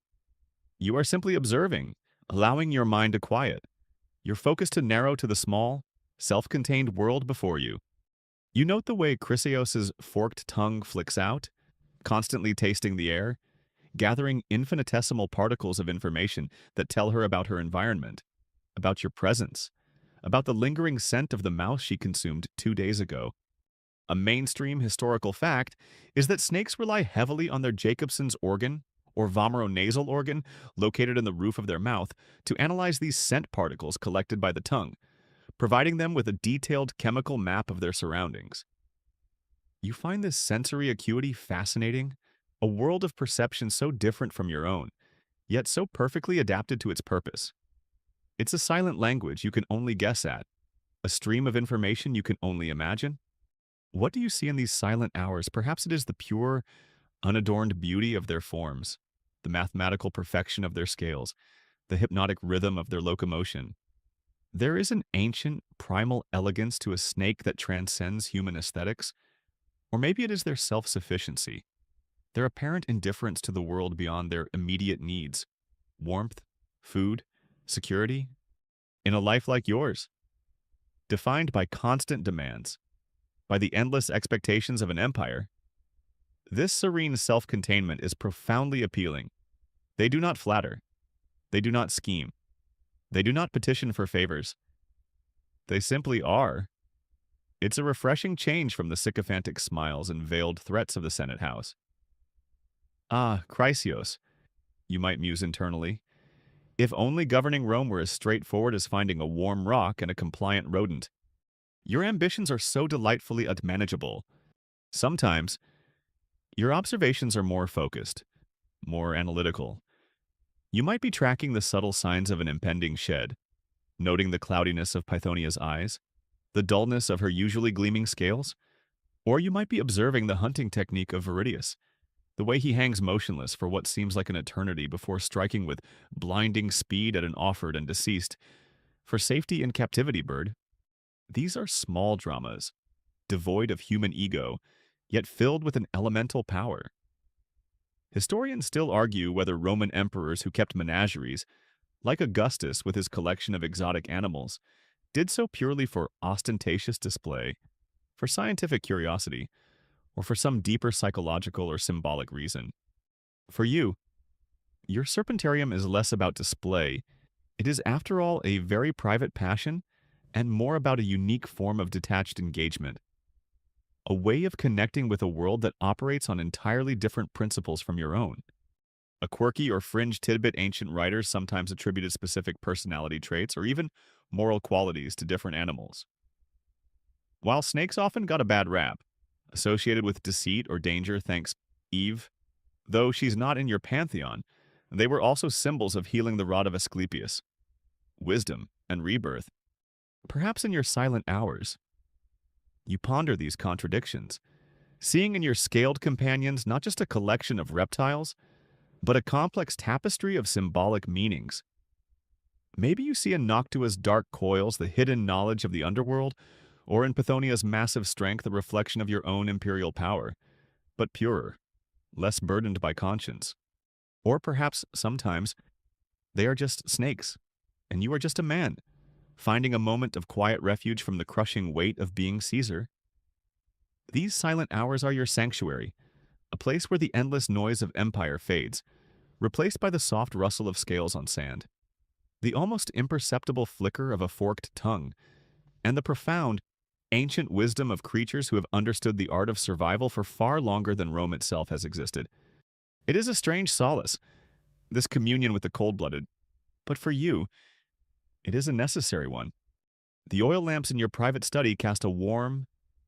Speaker 1: You are simply observing, allowing your mind to quiet, your focus to narrow to the small, self-contained world before you. You note the way Chrysios's forked tongue flicks out, constantly tasting the air, gathering infinitesimal particles of information that tell her about her environment, about your presence, about the lingering scent of the mouse she consumed 2 days ago. A mainstream historical fact is that snakes rely heavily on their Jacobson's organ, or vomeronasal organ, located in the roof of their mouth, to analyze these scent particles collected by the tongue, providing them with a detailed chemical map of their surroundings. You find this sensory acuity fascinating, a world of perception so different from your own, yet so perfectly adapted to its purpose. It's a silent language you can only guess at, a stream of information you can only imagine. What do you see in these silent hours? Perhaps it is the pure, unadorned beauty of their forms, the mathematical perfection of their scales, the hypnotic rhythm of their locomotion. There is an ancient, primal elegance to a snake that transcends human aesthetics, or maybe it is their self-sufficiency, their apparent indifference to the world beyond their immediate needs, warmth, food, security, in a life like yours, defined by constant demands, by the endless expectations of an empire. This serene self-containment is profoundly appealing. They do not flatter. They do not scheme. They do not petition for favors. They simply are. It's a refreshing change from the sycophantic smiles and veiled threats of the Senate House. Ah, Chrysios, you might muse internally. If only governing Rome were as straightforward as finding a warm rock and a compliant rodent. Your ambitions are so delightfully unmanageable. Sometimes, your observations are more focused, more analytical. You might be tracking the subtle signs of an impending shed, noting the cloudiness of Pythonia's eyes, the dullness of her usually gleaming scales, or you might be observing the hunting technique of Viridius, The way he hangs motionless for what seems like an eternity before striking with blinding speed at an offered and deceased. For safety in captivity, bird, these are small dramas, devoid of human ego, yet filled with an elemental power. Historians still argue whether Roman emperors who kept menageries, like Augustus with his collection of exotic animals, did so purely for ostentatious display, for scientific curiosity, or for some deeper psychological or symbolic reason. For you, your serpentarium is less about display. It is, after all, a very private passion and more about a unique form of detached engagement, a way of connecting with a world that operates on entirely different principles from your own. A quirky or fringe tidbit ancient writers sometimes attributed specific personality traits or even moral qualities to different animals. While snakes often got a bad rap, associated with deceit or danger thanks Eve, though she's not in your pantheon, they were also symbols of healing the rod of Asclepius, wisdom, and rebirth. Perhaps in your silent hours, you ponder these contradictions, seeing in your scaled companions not just a collection of reptiles, but a complex tapestry of symbolic meanings. Maybe you see in Noctua's dark coils the hidden knowledge of the underworld, or in Pythonia's massive strength a reflection of your own imperial power, but purer, less burdened by conscience. Or perhaps, sometimes, they are just snakes, and you are just a man, finding a moment of quiet refuge from the crushing weight of being Caesar. These silent hours are your sanctuary, a place where the endless noise of empire fades, replaced by the soft rustle of scales on sand, the almost imperceptible flicker of a forked tongue, and the profound, ancient wisdom of creatures who have understood the art of survival for far longer than Rome itself has existed. It is a strange solace, this communion with the cold-blooded, but for you, it is a necessary one. The oil lamps in your private study cast a warm,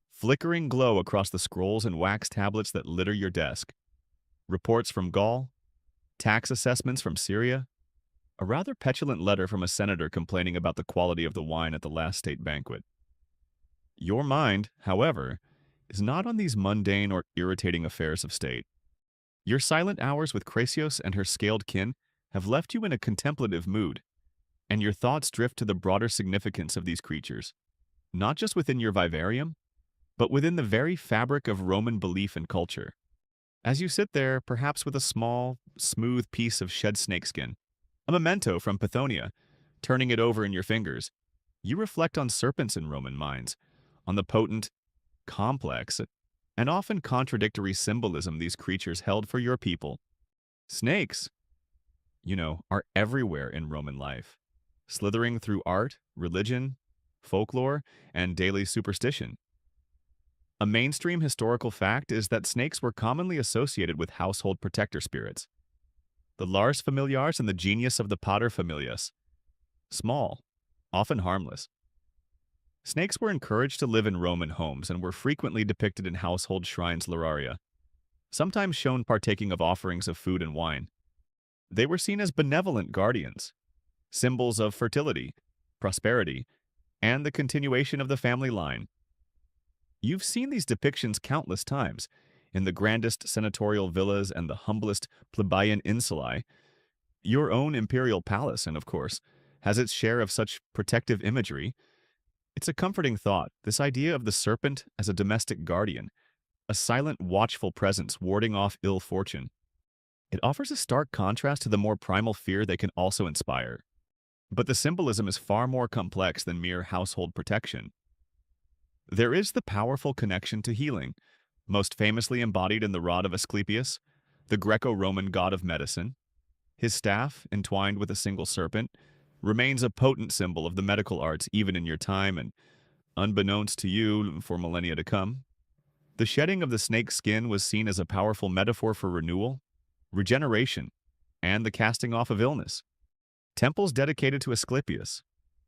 Speaker 1: flickering glow across the scrolls and wax tablets that litter your desk. Reports from Gaul, tax assessments from Syria, a rather petulant letter from a senator complaining about the quality of the wine at the last state banquet. Your mind, however, is not on these mundane or irritating affairs of state. Your silent hours with Crasios and her scaled kin have left you in a contemplative mood, and your thoughts drift to the broader significance of these creatures, not just within your vivarium, but within the very fabric of Roman belief and culture. As you sit there, perhaps with a small, smooth piece of shed snakeskin, a memento from Pythonia, turning it over in your fingers, you reflect on serpents in Roman minds, on the potent, complex, and often contradictory symbolism these creatures held for your people. Snakes, are everywhere in Roman life, slithering through art, religion, folklore, and daily superstition. A mainstream historical fact is that snakes were commonly associated with household protector spirits, the Lars familiars and the genius of the pater familias. Small, often harmless. Snakes were encouraged to live in Roman homes and were frequently depicted in household shrines lararia, sometimes shown partaking of offerings of food and wine. They were seen as benevolent guardians, symbols of fertility, prosperity, and the continuation of the family line. You've seen these depictions countless times, in the grandest senatorial villas and the humblest plebeian insulae. Your own imperial palace, and of course, has its share of such protective imagery. It's a comforting thought, this idea of the serpent as a domestic guardian, a silent, watchful presence warding off ill fortune. It offers a stark contrast to the more primal fear they can also inspire. But the symbolism is far more complex than mere household protection. There is the powerful connection to healing, most famously embodied in the rod of Asclepius, the Greco-Roman god of medicine. His staff, entwined with a single serpent, remains a potent symbol of the medical arts even in your time and, unbeknownst to you, for millennia to come. The shedding of the snake's skin was seen as a powerful metaphor for renewal, regeneration, and the casting off of illness. Temples dedicated to Asclepius,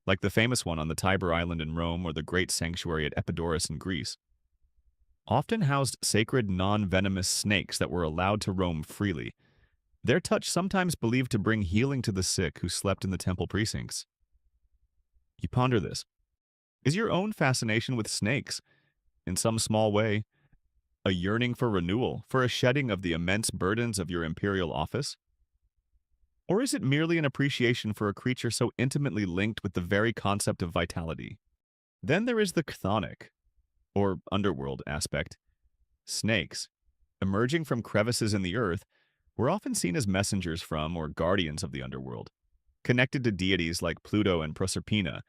Speaker 1: like the famous one on the Tiber Island in Rome or the great sanctuary at Epidaurus in Greece, often housed sacred non-venomous snakes that were allowed to roam freely, their touch sometimes believed to bring healing to the sick who slept in the temple precincts. You ponder this. Is your own fascination with snakes, in some small way, A yearning for renewal, for a shedding of the immense burdens of your imperial office? Or is it merely an appreciation for a creature so intimately linked with the very concept of vitality? Then there is the chthonic, or underworld aspect. Snakes, emerging from crevices in the earth, were often seen as messengers from or guardians of the underworld, connected to deities like Pluto and Proserpina,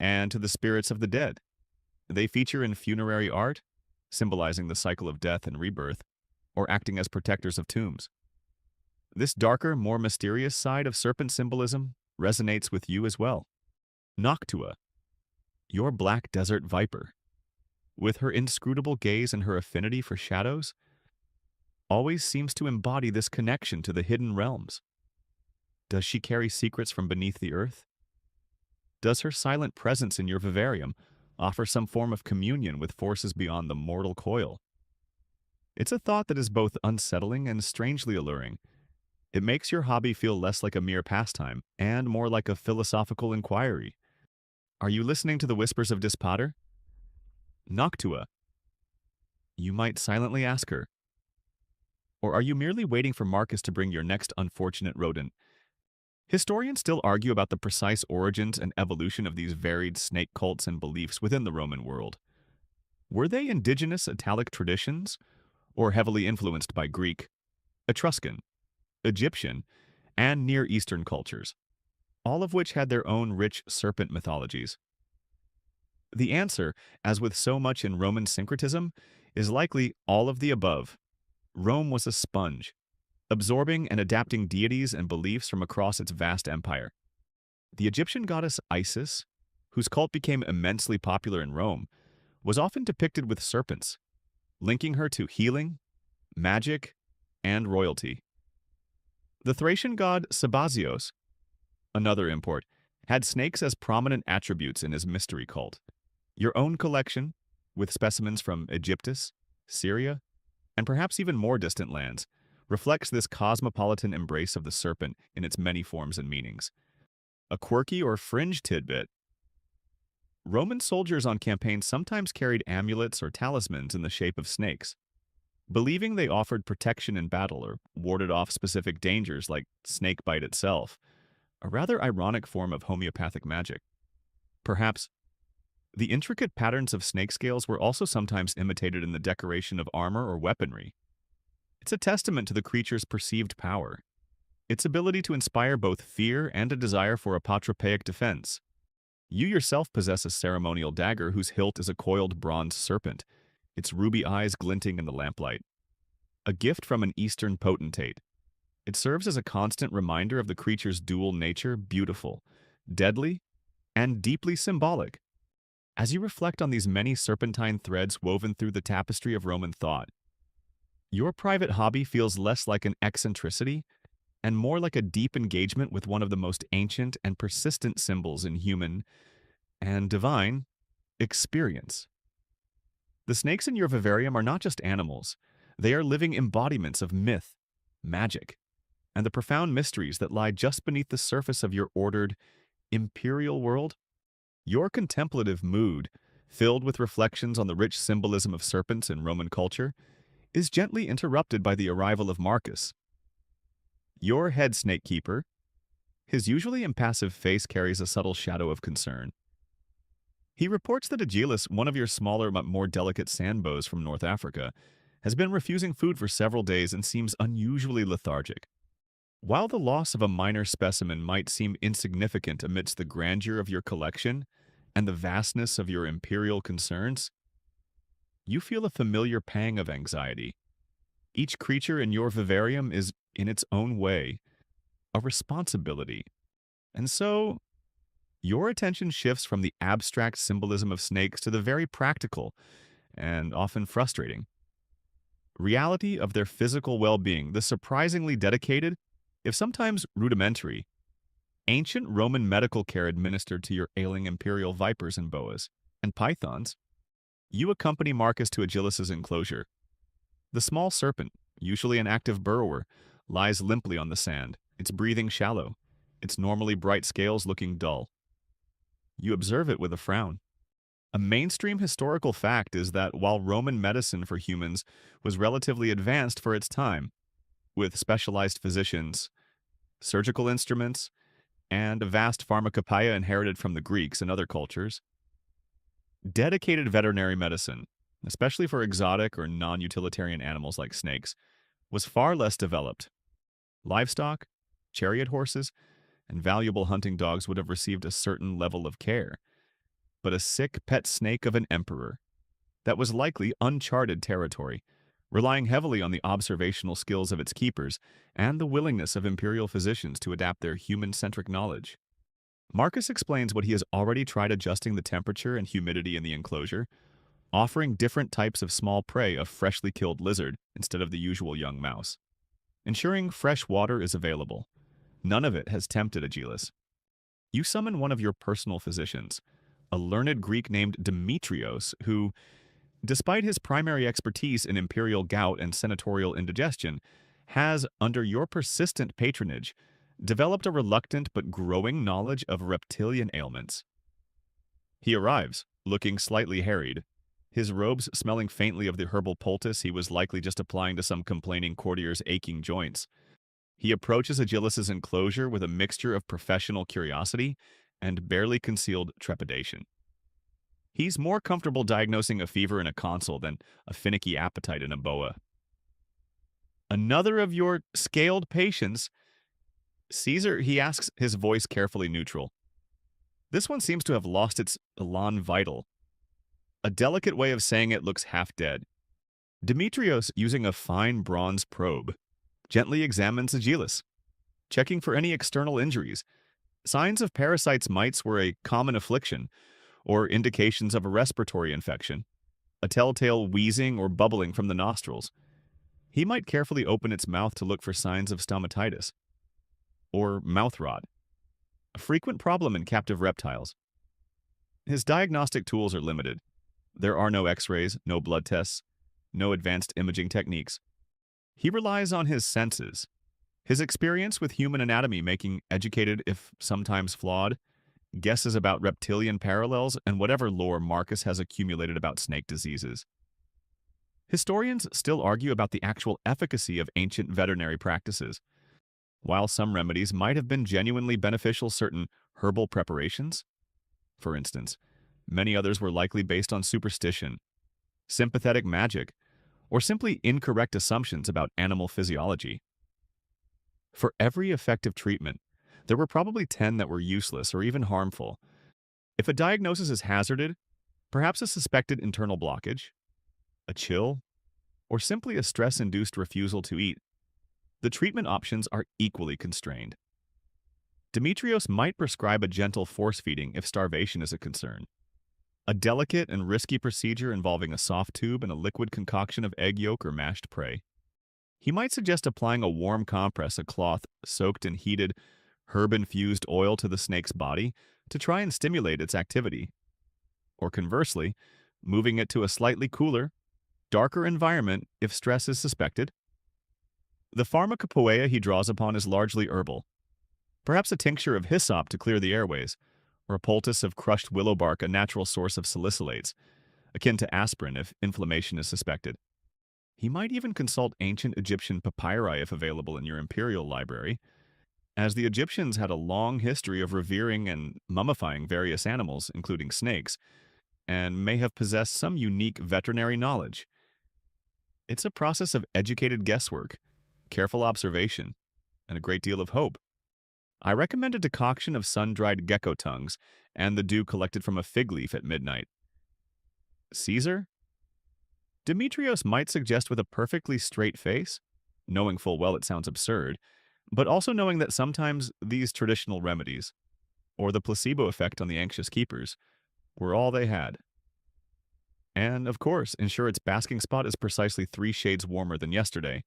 Speaker 1: and to the spirits of the dead. They feature in funerary art, symbolizing the cycle of death and rebirth, or acting as protectors of tombs. This darker, more mysterious side of serpent symbolism resonates with you as well. Noctua, your black desert viper, with her inscrutable gaze and her affinity for shadows, always seems to embody this connection to the hidden realms. Does she carry secrets from beneath the earth? Does her silent presence in your vivarium offer some form of communion with forces beyond the mortal coil? It's a thought that is both unsettling and strangely alluring. It makes your hobby feel less like a mere pastime and more like a philosophical inquiry. Are you listening to the whispers of Dispater? Noctua, you might silently ask her. Or are you merely waiting for Marcus to bring your next unfortunate rodent? Historians still argue about the precise origins and evolution of these varied snake cults and beliefs within the Roman world. Were they indigenous Italic traditions, or heavily influenced by Greek, Etruscan, Egyptian, and Near Eastern cultures, all of which had their own rich serpent mythologies? The answer, as with so much in Roman syncretism, is likely all of the above. Rome was a sponge, absorbing and adapting deities and beliefs from across its vast empire. The Egyptian goddess Isis, whose cult became immensely popular in Rome, was often depicted with serpents, linking her to healing, magic, and royalty. The Thracian god Sabazios, another import, had snakes as prominent attributes in his mystery cult. Your own collection, with specimens from Egyptus, Syria, and perhaps even more distant lands, reflects this cosmopolitan embrace of the serpent in its many forms and meanings. A quirky or fringe tidbit: Roman soldiers on campaigns sometimes carried amulets or talismans in the shape of snakes, believing they offered protection in battle or warded off specific dangers like snake bite itself, a rather ironic form of homeopathic magic. Perhaps the intricate patterns of snake scales were also sometimes imitated in the decoration of armor or weaponry. It's a testament to the creature's perceived power, its ability to inspire both fear and a desire for apotropaic defense. You yourself possess a ceremonial dagger whose hilt is a coiled bronze serpent, its ruby eyes glinting in the lamplight. A gift from an Eastern potentate. It serves as a constant reminder of the creature's dual nature, beautiful, deadly, and deeply symbolic. As you reflect on these many serpentine threads woven through the tapestry of Roman thought, your private hobby feels less like an eccentricity and more like a deep engagement with one of the most ancient and persistent symbols in human and divine experience. The snakes in your vivarium are not just animals, they are living embodiments of myth, magic, and the profound mysteries that lie just beneath the surface of your ordered, imperial world. Your contemplative mood, filled with reflections on the rich symbolism of serpents in Roman culture, is gently interrupted by the arrival of Marcus, your head snake keeper. His usually impassive face carries a subtle shadow of concern. He reports that Aegilis, one of your smaller but more delicate sandbows from North Africa, has been refusing food for several days and seems unusually lethargic. While the loss of a minor specimen might seem insignificant amidst the grandeur of your collection and the vastness of your imperial concerns, you feel a familiar pang of anxiety. Each creature in your vivarium is, in its own way, a responsibility. And so, your attention shifts from the abstract symbolism of snakes to the very practical, and often frustrating, reality of their physical well-being, the surprisingly dedicated, if sometimes rudimentary, ancient Roman medical care administered to your ailing imperial vipers and boas and pythons. You accompany Marcus to Aegilus's enclosure. The small serpent, usually an active burrower, lies limply on the sand, its breathing shallow, its normally bright scales looking dull. You observe it with a frown. A mainstream historical fact is that while Roman medicine for humans was relatively advanced for its time, with specialized physicians, surgical instruments, and a vast pharmacopoeia inherited from the Greeks and other cultures, dedicated veterinary medicine, especially for exotic or non-utilitarian animals like snakes, was far less developed. Livestock, chariot horses, and valuable hunting dogs would have received a certain level of care, but a sick pet snake of an emperor, that was likely uncharted territory, relying heavily on the observational skills of its keepers and the willingness of imperial physicians to adapt their human-centric knowledge. Marcus explains what he has already tried adjusting the temperature and humidity in the enclosure, offering different types of small prey of freshly killed lizard instead of the usual young mouse, ensuring fresh water is available. None of it has tempted Aegialus. You summon one of your personal physicians, a learned Greek named Demetrios, who, despite his primary expertise in imperial gout and senatorial indigestion, has, under your persistent patronage, developed a reluctant but growing knowledge of reptilian ailments. He arrives, looking slightly harried, his robes smelling faintly of the herbal poultice he was likely just applying to some complaining courtier's aching joints. He approaches Aegilus's enclosure with a mixture of professional curiosity and barely concealed trepidation. He's more comfortable diagnosing a fever in a consul than a finicky appetite in a boa. Another of your scaled patients, Caesar, he asks, his voice carefully neutral. This one seems to have lost its elan vital. A delicate way of saying it looks half dead. Demetrios, using a fine bronze probe, gently examines Aegialus, checking for any external injuries. Signs of parasites mites were a common affliction, or indications of a respiratory infection, a telltale wheezing or bubbling from the nostrils. He might carefully open its mouth to look for signs of stomatitis, or mouth rot, a frequent problem in captive reptiles. His diagnostic tools are limited. There are no x-rays, no blood tests, no advanced imaging techniques. He relies on his senses, his experience with human anatomy making educated, if sometimes flawed, guesses about reptilian parallels and whatever lore Marcus has accumulated about snake diseases. Historians still argue about the actual efficacy of ancient veterinary practices. While some remedies might have been genuinely beneficial, certain herbal preparations, for instance, many others were likely based on superstition, sympathetic magic, or simply incorrect assumptions about animal physiology. For every effective treatment, there were probably 10 that were useless or even harmful. If a diagnosis is hazarded, perhaps a suspected internal blockage, a chill, or simply a stress-induced refusal to eat, the treatment options are equally constrained. Demetrios might prescribe a gentle force-feeding if starvation is a concern. A delicate and risky procedure involving a soft tube and a liquid concoction of egg yolk or mashed prey. He might suggest applying a warm compress, a cloth soaked in heated, herb-infused oil to the snake's body to try and stimulate its activity. Or conversely, moving it to a slightly cooler, darker environment if stress is suspected. The pharmacopoeia he draws upon is largely herbal. Perhaps a tincture of hyssop to clear the airways, or a poultice of crushed willow bark, a natural source of salicylates, akin to aspirin if inflammation is suspected. He might even consult ancient Egyptian papyri if available in your imperial library, as the Egyptians had a long history of revering and mummifying various animals, including snakes, and may have possessed some unique veterinary knowledge. It's a process of educated guesswork, careful observation, and a great deal of hope. I recommend a decoction of sun-dried gecko tongues and the dew collected from a fig leaf at midnight. Caesar? Demetrios might suggest with a perfectly straight face, knowing full well it sounds absurd, but also knowing that sometimes these traditional remedies, or the placebo effect on the anxious keepers, were all they had. And, of course, ensure its basking spot is precisely 3 shades warmer than yesterday,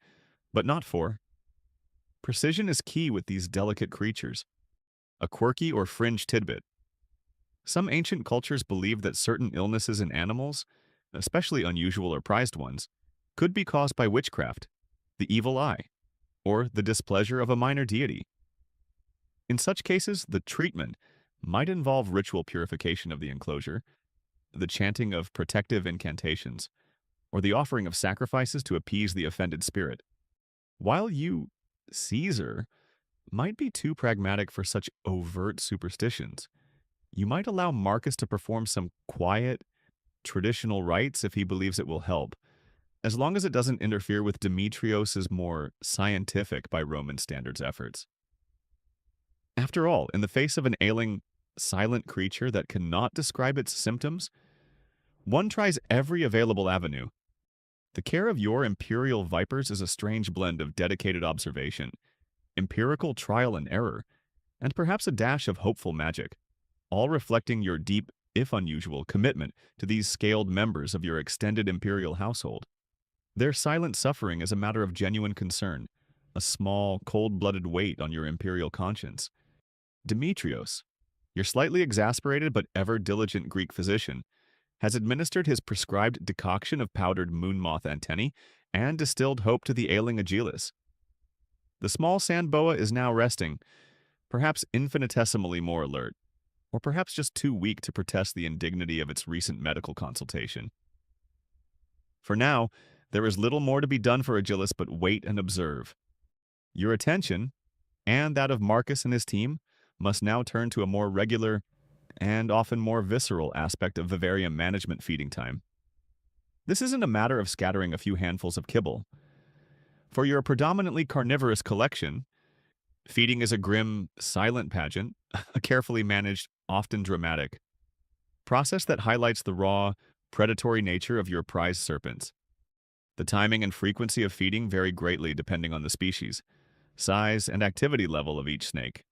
Speaker 1: but not 4. Precision is key with these delicate creatures. A quirky or fringe tidbit. Some ancient cultures believed that certain illnesses in animals, especially unusual or prized ones, could be caused by witchcraft, the evil eye, or the displeasure of a minor deity. In such cases, the treatment might involve ritual purification of the enclosure, the chanting of protective incantations, or the offering of sacrifices to appease the offended spirit. While you, Caesar, might be too pragmatic for such overt superstitions, you might allow Marcus to perform some quiet, traditional rites if he believes it will help, as long as it doesn't interfere with Demetrios's more scientific by Roman standards efforts. After all, in the face of an ailing, silent creature that cannot describe its symptoms, one tries every available avenue. The care of your imperial vipers is a strange blend of dedicated observation, empirical trial and error, and perhaps a dash of hopeful magic, all reflecting your deep, if unusual, commitment to these scaled members of your extended imperial household. Their silent suffering is a matter of genuine concern, a small, cold-blooded weight on your imperial conscience. Demetrios, your slightly exasperated but ever diligent Greek physician, has administered his prescribed decoction of powdered moon moth antennae and distilled hope to the ailing Aegilis. The small sand boa is now resting, perhaps infinitesimally more alert, or perhaps just too weak to protest the indignity of its recent medical consultation. For now, there is little more to be done for Aegilis but wait and observe. Your attention, and that of Marcus and his team, must now turn to a more regular and often more visceral aspect of vivarium management feeding time. This isn't a matter of scattering a few handfuls of kibble. For your predominantly carnivorous collection, feeding is a grim, silent pageant, a carefully managed, often dramatic process that highlights the raw, predatory nature of your prized serpents. The timing and frequency of feeding vary greatly depending on the species, size, and activity level of each snake.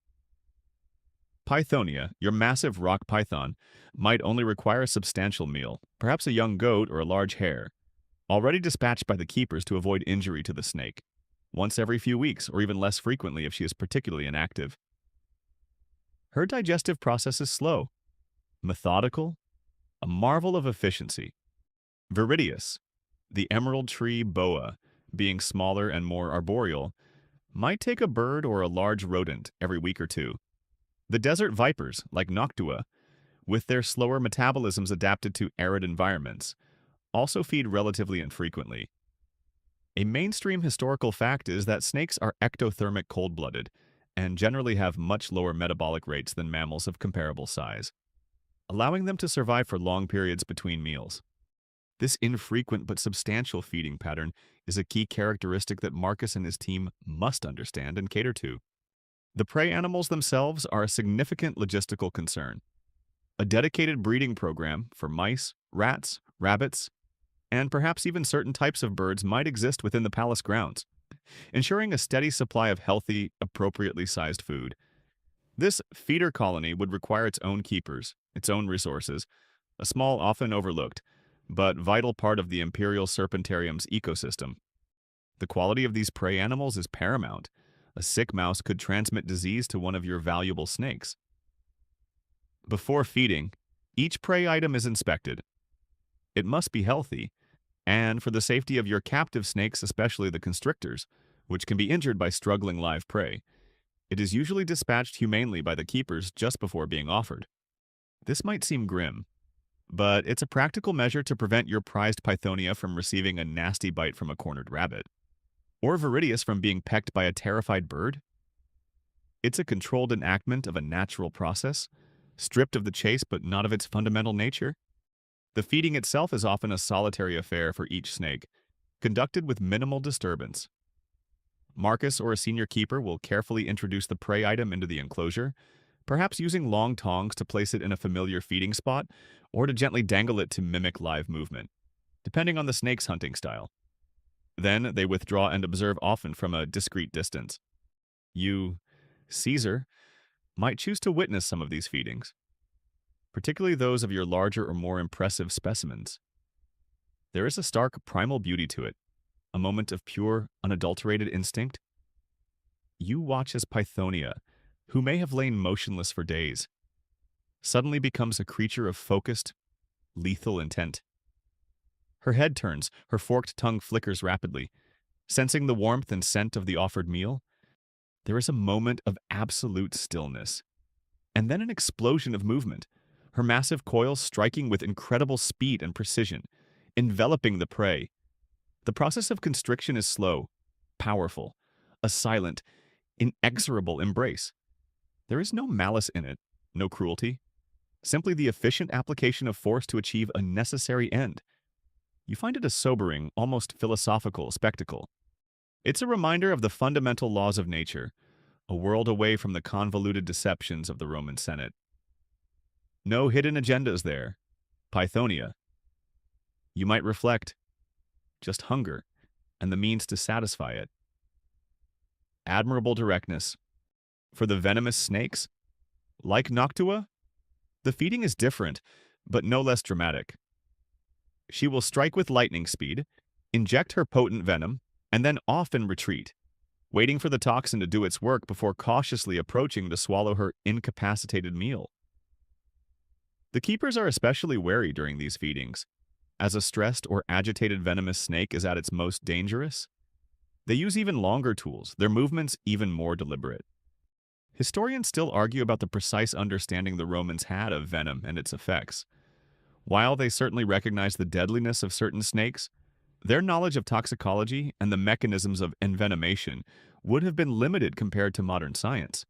Speaker 1: Pythonia, your massive rock python, might only require a substantial meal, perhaps a young goat or a large hare, already dispatched by the keepers to avoid injury to the snake, once every few weeks or even less frequently if she is particularly inactive. Her digestive process is slow, methodical, a marvel of efficiency. Viridius, the emerald tree boa, being smaller and more arboreal, might take a bird or a large rodent every week or two. The desert vipers, like Noctua, with their slower metabolisms adapted to arid environments, also feed relatively infrequently. A mainstream historical fact is that snakes are ectothermic cold-blooded and generally have much lower metabolic rates than mammals of comparable size, allowing them to survive for long periods between meals. This infrequent but substantial feeding pattern is a key characteristic that Marcus and his team must understand and cater to. The prey animals themselves are a significant logistical concern. A dedicated breeding program for mice, rats, rabbits, and perhaps even certain types of birds might exist within the palace grounds, ensuring a steady supply of healthy, appropriately sized food. This feeder colony would require its own keepers, its own resources, a small, often overlooked, but vital part of the imperial serpentarium's ecosystem. The quality of these prey animals is paramount. A sick mouse could transmit disease to one of your valuable snakes. Before feeding, each prey item is inspected. It must be healthy, and for the safety of your captive snakes, especially the constrictors, which can be injured by struggling live prey, it is usually dispatched humanely by the keepers just before being offered. This might seem grim, but it's a practical measure to prevent your prized Pythonia from receiving a nasty bite from a cornered rabbit, or Viridius from being pecked by a terrified bird. It's a controlled enactment of a natural process, stripped of the chase but not of its fundamental nature. The feeding itself is often a solitary affair for each snake, conducted with minimal disturbance. Marcus or a senior keeper will carefully introduce the prey item into the enclosure, perhaps using long tongs to place it in a familiar feeding spot or to gently dangle it to mimic live movement, depending on the snake's hunting style. Then they withdraw and observe often from a discreet distance. You, Caesar, might choose to witness some of these feedings, particularly those of your larger or more impressive specimens. There is a stark primal beauty to it, a moment of pure, unadulterated instinct. You watch as Pythonia, who may have lain motionless for days, suddenly becomes a creature of focused, lethal intent. Her head turns, her forked tongue flickers rapidly. Sensing the warmth and scent of the offered meal, there is a moment of absolute stillness, and then an explosion of movement, her massive coils striking with incredible speed and precision, enveloping the prey. The process of constriction is slow, powerful, a silent, inexorable embrace. There is no malice in it, no cruelty, simply the efficient application of force to achieve a necessary end. You find it a sobering, almost philosophical spectacle. It's a reminder of the fundamental laws of nature, a world away from the convoluted deceptions of the Roman Senate. No hidden agendas there. Pythonia. You might reflect, just hunger, and the means to satisfy it. Admirable directness. For the venomous snakes, like Noctua, the feeding is different, but no less dramatic. She will strike with lightning speed, inject her potent venom, and then often retreat, waiting for the toxin to do its work before cautiously approaching to swallow her incapacitated meal. The keepers are especially wary during these feedings. As a stressed or agitated venomous snake is at its most dangerous, they use even longer tools, their movements even more deliberate. Historians still argue about the precise understanding the Romans had of venom and its effects. While they certainly recognize the deadliness of certain snakes, their knowledge of toxicology and the mechanisms of envenomation would have been limited compared to modern science.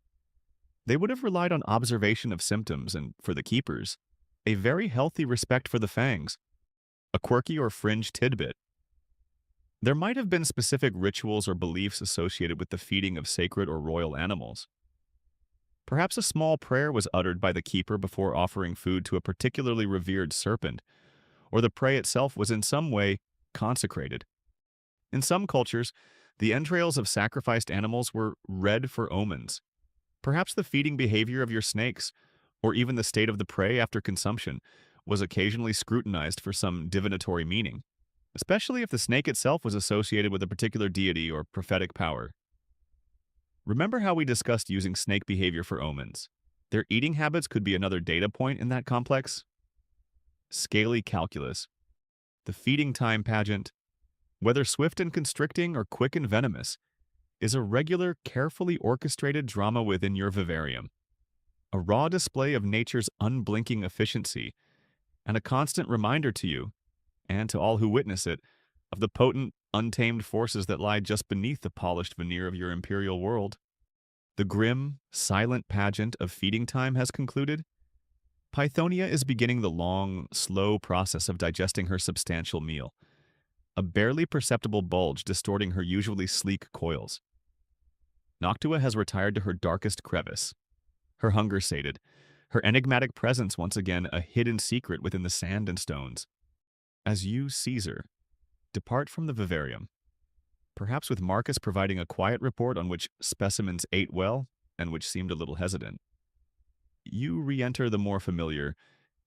Speaker 1: They would have relied on observation of symptoms and, for the keepers, a very healthy respect for the fangs, a quirky or fringe tidbit. There might have been specific rituals or beliefs associated with the feeding of sacred or royal animals. Perhaps a small prayer was uttered by the keeper before offering food to a particularly revered serpent, or the prey itself was in some way consecrated. In some cultures, the entrails of sacrificed animals were read for omens. Perhaps the feeding behavior of your snakes, or even the state of the prey after consumption, was occasionally scrutinized for some divinatory meaning, especially if the snake itself was associated with a particular deity or prophetic power. Remember how we discussed using snake behavior for omens? Their eating habits could be another data point in that complex. Scaly calculus. The feeding time pageant, whether swift and constricting or quick and venomous, is a regular, carefully orchestrated drama within your vivarium. A raw display of nature's unblinking efficiency, and a constant reminder to you, and to all who witness it, of the potent, untamed forces that lie just beneath the polished veneer of your imperial world. The grim, silent pageant of feeding time has concluded. Pythonia is beginning the long, slow process of digesting her substantial meal, a barely perceptible bulge distorting her usually sleek coils. Noctua has retired to her darkest crevice, her hunger sated, her enigmatic presence once again a hidden secret within the sand and stones. As you, Caesar, depart from the vivarium, perhaps with Marcus providing a quiet report on which specimens ate well and which seemed a little hesitant, you re-enter the more familiar,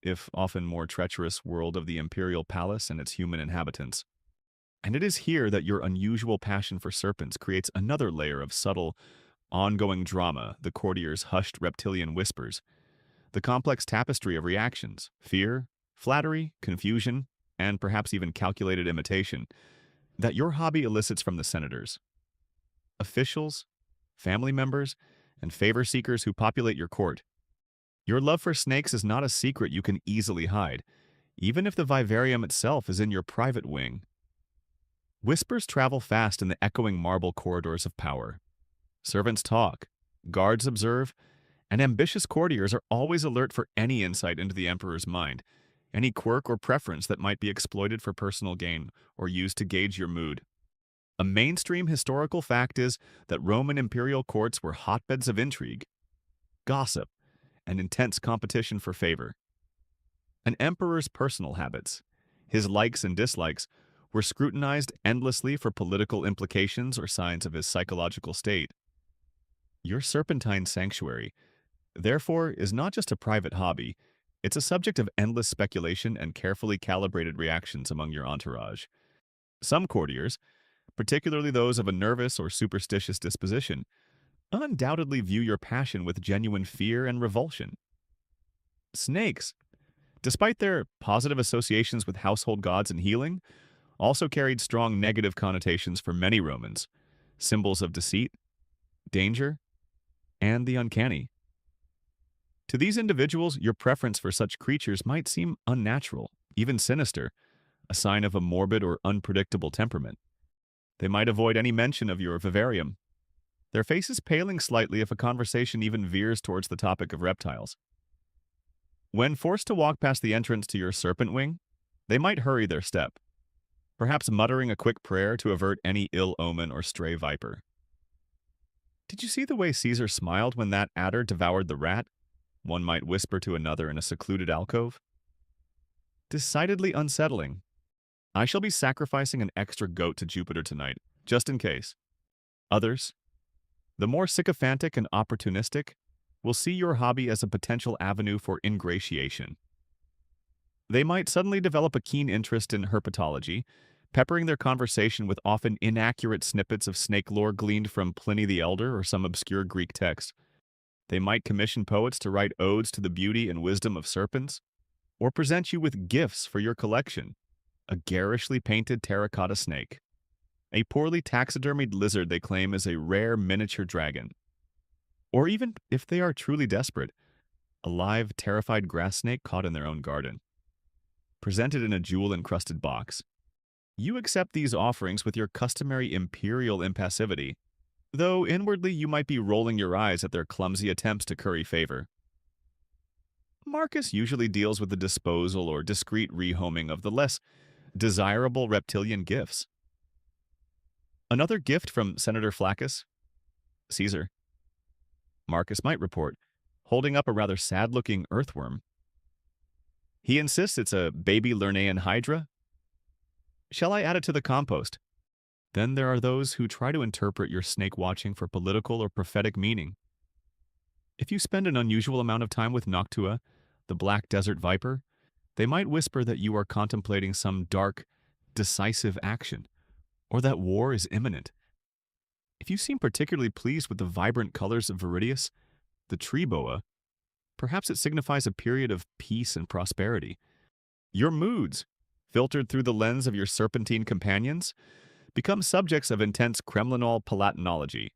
Speaker 1: if often more treacherous world of the imperial palace and its human inhabitants. And it is here that your unusual passion for serpents creates another layer of subtle, ongoing drama, the courtier's hushed reptilian whispers, the complex tapestry of reactions, fear, flattery, confusion, and perhaps even calculated imitation, that your hobby elicits from the senators. Officials, family members, and favor seekers who populate your court. Your love for snakes is not a secret you can easily hide, even if the vivarium itself is in your private wing. Whispers travel fast in the echoing marble corridors of power. Servants talk, guards observe, and ambitious courtiers are always alert for any insight into the emperor's mind, any quirk or preference that might be exploited for personal gain or used to gauge your mood. A mainstream historical fact is that Roman imperial courts were hotbeds of intrigue, gossip, and intense competition for favor. An emperor's personal habits, his likes and dislikes, were scrutinized endlessly for political implications or signs of his psychological state. Your serpentine sanctuary, therefore, is not just a private hobby, it's a subject of endless speculation and carefully calibrated reactions among your entourage. Some courtiers, particularly those of a nervous or superstitious disposition, undoubtedly view your passion with genuine fear and revulsion. Snakes, despite their positive associations with household gods and healing, also carried strong negative connotations for many Romans, symbols of deceit, danger, and the uncanny. To these individuals, your preference for such creatures might seem unnatural, even sinister, a sign of a morbid or unpredictable temperament. They might avoid any mention of your vivarium, their faces paling slightly if a conversation even veers towards the topic of reptiles. When forced to walk past the entrance to your serpent wing, they might hurry their step, perhaps muttering a quick prayer to avert any ill omen or stray viper. Did you see the way Caesar smiled when that adder devoured the rat? One might whisper to another in a secluded alcove. Decidedly unsettling. I shall be sacrificing an extra goat to Jupiter tonight, just in case. Others, the more sycophantic and opportunistic, will see your hobby as a potential avenue for ingratiation. They might suddenly develop a keen interest in herpetology, peppering their conversation with often inaccurate snippets of snake lore gleaned from Pliny the Elder or some obscure Greek text. They might commission poets to write odes to the beauty and wisdom of serpents, or present you with gifts for your collection, a garishly painted terracotta snake, a poorly taxidermied lizard they claim is a rare miniature dragon, or even, if they are truly desperate, a live, terrified grass snake caught in their own garden, presented in a jewel-encrusted box. You accept these offerings with your customary imperial impassivity, though inwardly you might be rolling your eyes at their clumsy attempts to curry favor. Marcus usually deals with the disposal or discreet rehoming of the less desirable reptilian gifts. Another gift from Senator Flaccus? Caesar. Marcus might report, holding up a rather sad-looking earthworm. He insists it's a baby Lernaean hydra. Shall I add it to the compost? Then there are those who try to interpret your snake watching for political or prophetic meaning. If you spend an unusual amount of time with Noctua, the black desert viper, they might whisper that you are contemplating some dark, decisive action, or that war is imminent. If you seem particularly pleased with the vibrant colors of Viridius, the tree boa, perhaps it signifies a period of peace and prosperity. Your moods, filtered through the lens of your serpentine companions, become subjects of intense Kremlinol palatinology.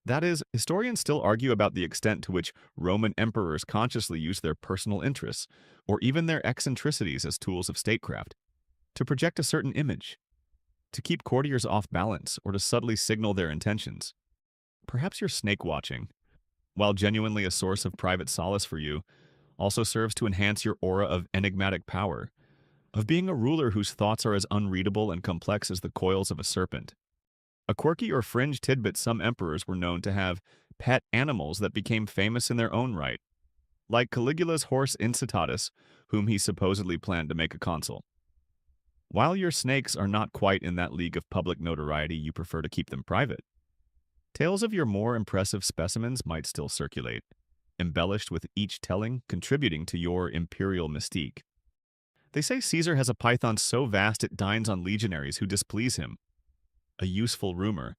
Speaker 1: That is, historians still argue about the extent to which Roman emperors consciously used their personal interests, or even their eccentricities as tools of statecraft, to project a certain image, to keep courtiers off balance, or to subtly signal their intentions. Perhaps your snake watching, while genuinely a source of private solace for you, also serves to enhance your aura of enigmatic power, of being a ruler whose thoughts are as unreadable and complex as the coils of a serpent. A quirky or fringe tidbit, some emperors were known to have pet animals that became famous in their own right, like Caligula's horse Incitatus, whom he supposedly planned to make a consul. While your snakes are not quite in that league of public notoriety, you prefer to keep them private. Tales of your more impressive specimens might still circulate, embellished with each telling contributing to your imperial mystique. They say Caesar has a python so vast it dines on legionaries who displease him. A useful rumor,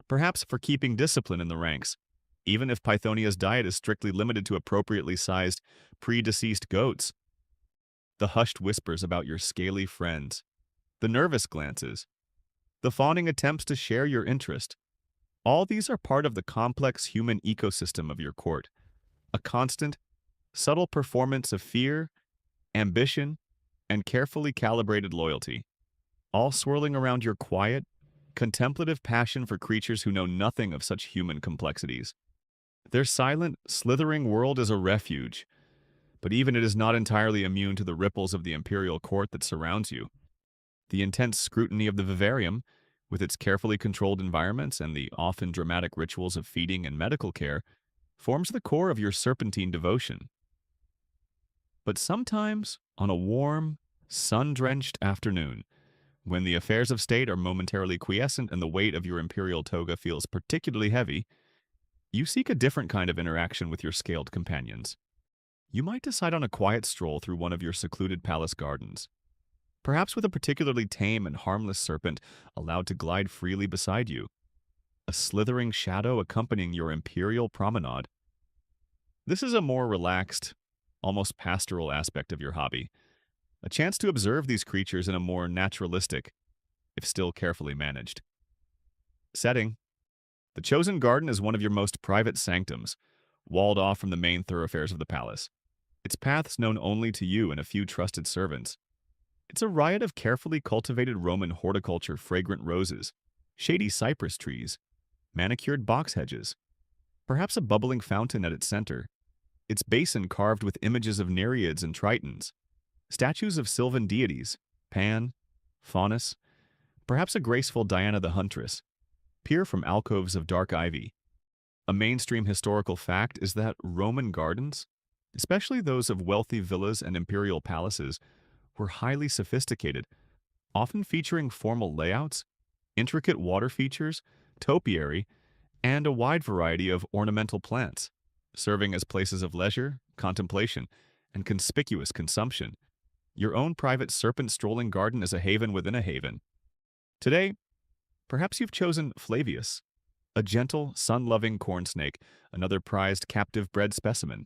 Speaker 1: perhaps for keeping discipline in the ranks, even if Pythonia's diet is strictly limited to appropriately sized, pre-deceased goats. The hushed whispers about your scaly friends, the nervous glances, the fawning attempts to share your interest. All these are part of the complex human ecosystem of your court, a constant, subtle performance of fear, ambition, and carefully calibrated loyalty, all swirling around your quiet, contemplative passion for creatures who know nothing of such human complexities. Their silent, slithering world is a refuge, but even it is not entirely immune to the ripples of the imperial court that surrounds you. The intense scrutiny of the vivarium, with its carefully controlled environments and the often dramatic rituals of feeding and medical care, forms the core of your serpentine devotion. But sometimes, on a warm, sun-drenched afternoon, when the affairs of state are momentarily quiescent and the weight of your imperial toga feels particularly heavy, you seek a different kind of interaction with your scaled companions. You might decide on a quiet stroll through one of your secluded palace gardens, perhaps with a particularly tame and harmless serpent allowed to glide freely beside you, a slithering shadow accompanying your imperial promenade. This is a more relaxed, almost pastoral aspect of your hobby, a chance to observe these creatures in a more naturalistic, if still carefully managed, setting. The chosen garden is one of your most private sanctums, walled off from the main thoroughfares of the palace. Its paths known only to you and a few trusted servants. It's a riot of carefully cultivated Roman horticulture, fragrant roses, shady cypress trees, manicured box hedges, perhaps a bubbling fountain at its center, its basin carved with images of nereids and tritons, statues of sylvan deities, Pan, Faunus, perhaps a graceful Diana the Huntress, peer from alcoves of dark ivy. A mainstream historical fact is that Roman gardens, especially those of wealthy villas and imperial palaces, were highly sophisticated, often featuring formal layouts, intricate water features, topiary, and a wide variety of ornamental plants, serving as places of leisure, contemplation, and conspicuous consumption. Your own private serpent-strolling garden is a haven within a haven. Today, perhaps you've chosen Flavius, a gentle, sun-loving corn snake, another prized captive-bred specimen.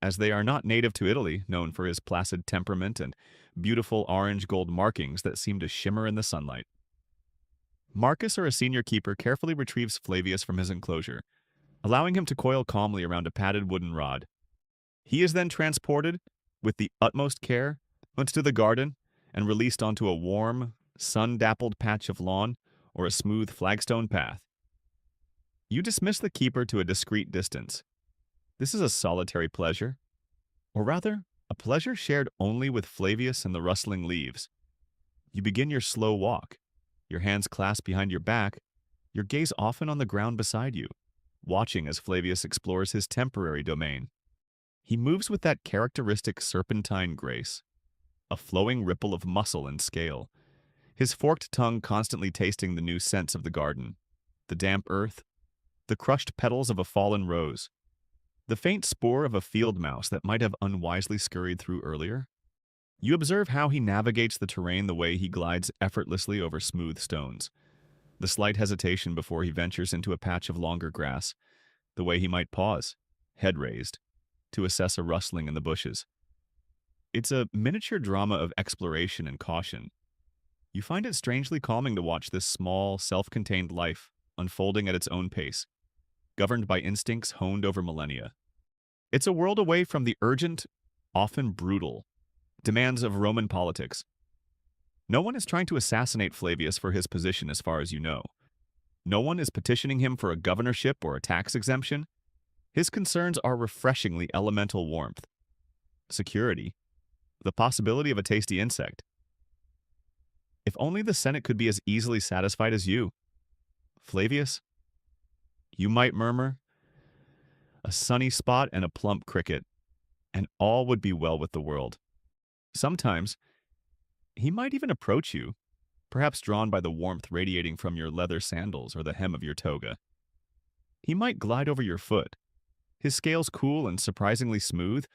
Speaker 1: As they are not native to Italy, known for his placid temperament and beautiful orange-gold markings that seem to shimmer in the sunlight. Marcus, or a senior keeper, carefully retrieves Flavius from his enclosure, allowing him to coil calmly around a padded wooden rod. He is then transported, with the utmost care, onto the garden and released onto a warm, sun-dappled patch of lawn or a smooth flagstone path. You dismiss the keeper to a discreet distance. This is a solitary pleasure, or rather, a pleasure shared only with Flavius and the rustling leaves. You begin your slow walk, your hands clasped behind your back, your gaze often on the ground beside you, watching as Flavius explores his temporary domain. He moves with that characteristic serpentine grace, a flowing ripple of muscle and scale, his forked tongue constantly tasting the new scents of the garden, the damp earth, the crushed petals of a fallen rose, the faint spore of a field mouse that might have unwisely scurried through earlier. You observe how he navigates the terrain, the way he glides effortlessly over smooth stones, the slight hesitation before he ventures into a patch of longer grass, the way he might pause, head raised, to assess a rustling in the bushes. It's a miniature drama of exploration and caution. You find it strangely calming to watch this small, self-contained life unfolding at its own pace, governed by instincts honed over millennia. It's a world away from the urgent, often brutal, demands of Roman politics. No one is trying to assassinate Flavius for his position as far as you know. No one is petitioning him for a governorship or a tax exemption. His concerns are refreshingly elemental warmth, security, the possibility of a tasty insect. If only the Senate could be as easily satisfied as you. Flavius, you might murmur, a sunny spot and a plump cricket, and all would be well with the world. Sometimes, he might even approach you, perhaps drawn by the warmth radiating from your leather sandals or the hem of your toga. He might glide over your foot, his scales cool and surprisingly smooth,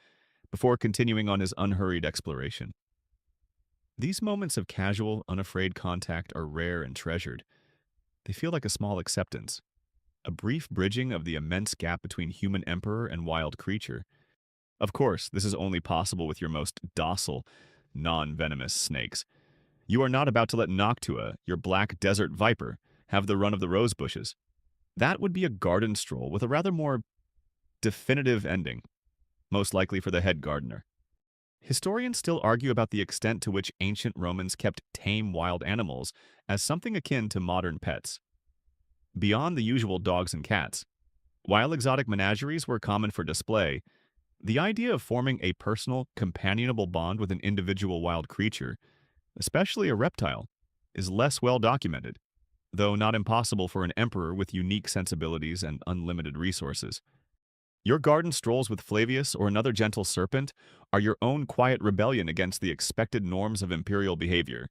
Speaker 1: before continuing on his unhurried exploration. These moments of casual, unafraid contact are rare and treasured. They feel like a small acceptance, a brief bridging of the immense gap between human emperor and wild creature. Of course, this is only possible with your most docile, non-venomous snakes. You are not about to let Noctua, your black desert viper, have the run of the rose bushes. That would be a garden stroll with a rather more definitive ending, most likely for the head gardener. Historians still argue about the extent to which ancient Romans kept tame wild animals as something akin to modern pets. Beyond the usual dogs and cats, while exotic menageries were common for display, the idea of forming a personal, companionable bond with an individual wild creature, especially a reptile, is less well documented, though not impossible for an emperor with unique sensibilities and unlimited resources. Your garden strolls with Flavius or another gentle serpent are your own quiet rebellion against the expected norms of imperial behavior.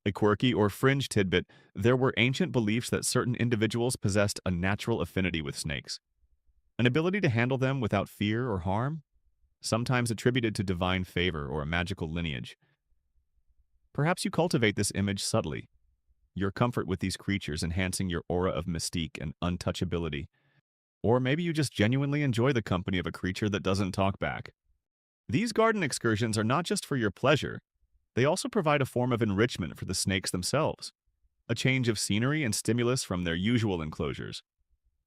Speaker 1: A quirky or fringe tidbit, there were ancient beliefs that certain individuals possessed a natural affinity with snakes, an ability to handle them without fear or harm, sometimes attributed to divine favor or a magical lineage. Perhaps you cultivate this image subtly, your comfort with these creatures enhancing your aura of mystique and untouchability. Or maybe you just genuinely enjoy the company of a creature that doesn't talk back. These garden excursions are not just for your pleasure, they also provide a form of enrichment for the snakes themselves, a change of scenery and stimulus from their usual enclosures.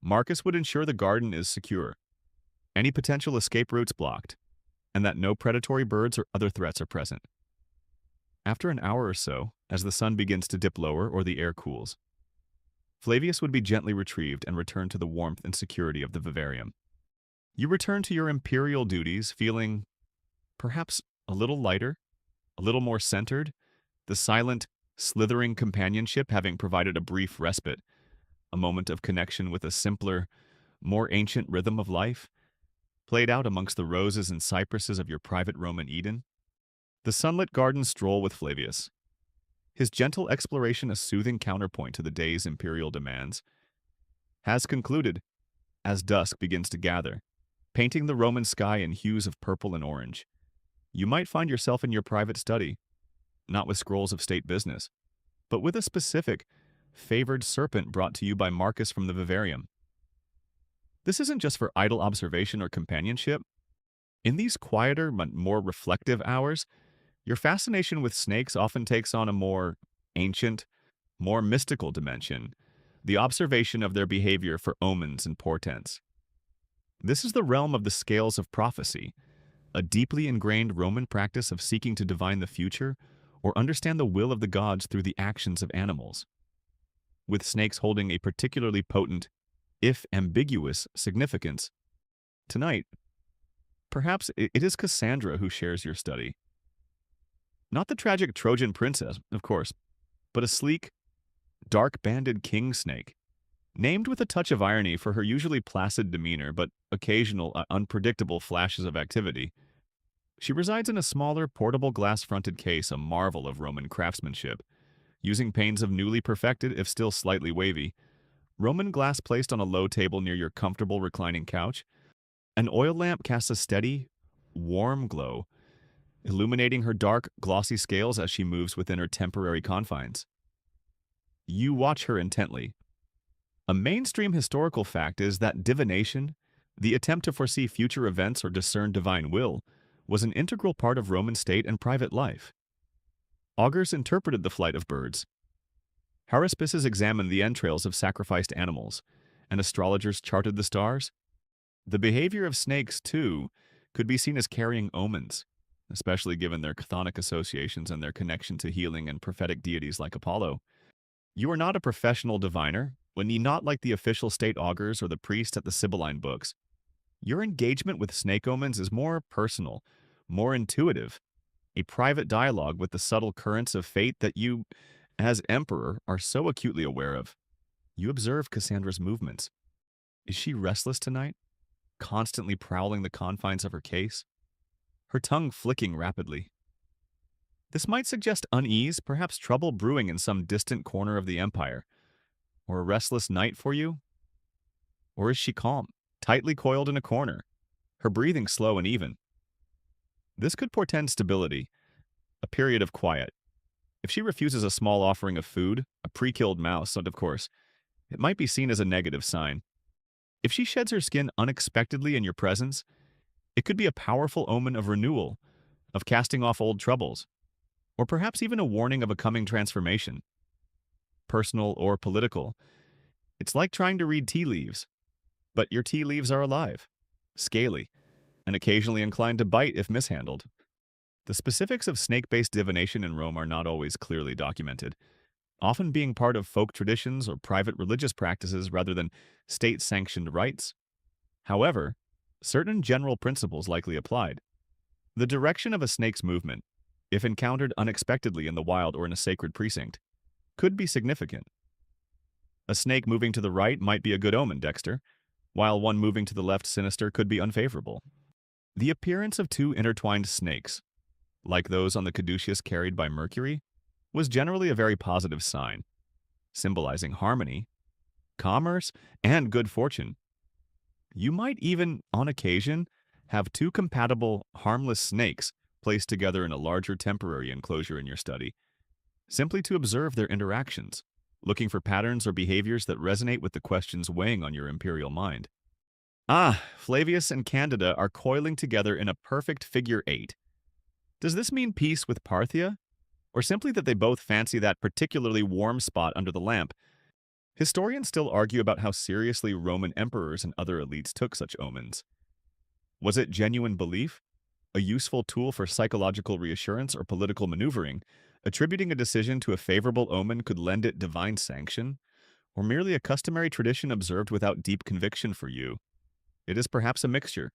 Speaker 1: Marcus would ensure the garden is secure, any potential escape routes blocked, and that no predatory birds or other threats are present. After an hour or so, as the sun begins to dip lower or the air cools, Flavius would be gently retrieved and returned to the warmth and security of the vivarium. You return to your imperial duties feeling perhaps a little lighter, a little more centered, the silent, slithering companionship having provided a brief respite, a moment of connection with a simpler, more ancient rhythm of life, played out amongst the roses and cypresses of your private Roman Eden. The sunlit garden stroll with Flavius, his gentle exploration a soothing counterpoint to the day's imperial demands, has concluded as dusk begins to gather, painting the Roman sky in hues of purple and orange. You might find yourself in your private study, not with scrolls of state business, but with a specific, favored serpent brought to you by Marcus from the vivarium. This isn't just for idle observation or companionship. In these quieter but more reflective hours, your fascination with snakes often takes on a more ancient, more mystical dimension, the observation of their behavior for omens and portents. This is the realm of the scales of prophecy, a deeply ingrained Roman practice of seeking to divine the future or understand the will of the gods through the actions of animals, with snakes holding a particularly potent, if ambiguous, significance. Tonight, perhaps it is Cassandra who shares your study. Not the tragic Trojan princess, of course, but a sleek, dark-banded king snake, named with a touch of irony for her usually placid demeanor but occasional, unpredictable flashes of activity. She resides in a smaller, portable glass-fronted case, a marvel of Roman craftsmanship, using panes of newly perfected, if still slightly wavy, Roman glass placed on a low table near your comfortable reclining couch. An oil lamp casts a steady, warm glow, illuminating her dark, glossy scales as she moves within her temporary confines. You watch her intently. A mainstream historical fact is that divination, the attempt to foresee future events or discern divine will, was an integral part of Roman state and private life. Augurs interpreted the flight of birds. Haruspices examined the entrails of sacrificed animals, and astrologers charted the stars. The behavior of snakes, too, could be seen as carrying omens, especially given their chthonic associations and their connection to healing and prophetic deities like Apollo. You are not a professional diviner, when ye not like the official state augurs or the priest at the Sibylline books. Your engagement with snake omens is more personal, more intuitive, a private dialogue with the subtle currents of fate that you, as emperor, are so acutely aware of. You observe Cassandra's movements. Is she restless tonight, constantly prowling the confines of her case, her tongue flicking rapidly? This might suggest unease, perhaps trouble brewing in some distant corner of the empire, or a restless night for you? Or is she calm, tightly coiled in a corner, her breathing slow and even? This could portend stability, a period of quiet. If she refuses a small offering of food, a pre-killed mouse, and of course, it might be seen as a negative sign. If she sheds her skin unexpectedly in your presence, it could be a powerful omen of renewal, of casting off old troubles, or perhaps even a warning of a coming transformation. Personal or political, it's like trying to read tea leaves, but your tea leaves are alive, scaly, and occasionally inclined to bite if mishandled. The specifics of snake-based divination in Rome are not always clearly documented, often being part of folk traditions or private religious practices rather than state-sanctioned rites. However, certain general principles likely applied. The direction of a snake's movement, if encountered unexpectedly in the wild or in a sacred precinct, could be significant. A snake moving to the right might be a good omen, Dexter, while one moving to the left sinister could be unfavorable. The appearance of two intertwined snakes, like those on the caduceus carried by Mercury, was generally a very positive sign, symbolizing harmony, commerce, and good fortune. You might even, on occasion, have two compatible, harmless snakes placed together in a larger temporary enclosure in your study, simply to observe their interactions, looking for patterns or behaviors that resonate with the questions weighing on your imperial mind. Flavius and Candida are coiling together in a perfect figure eight. Does this mean peace with Parthia? Or simply that they both fancy that particularly warm spot under the lamp? Historians still argue about how seriously Roman emperors and other elites took such omens. Was it genuine belief, a useful tool for psychological reassurance or political maneuvering? Attributing a decision to a favorable omen could lend it divine sanction, or merely a customary tradition observed without deep conviction for you. It is perhaps a mixture.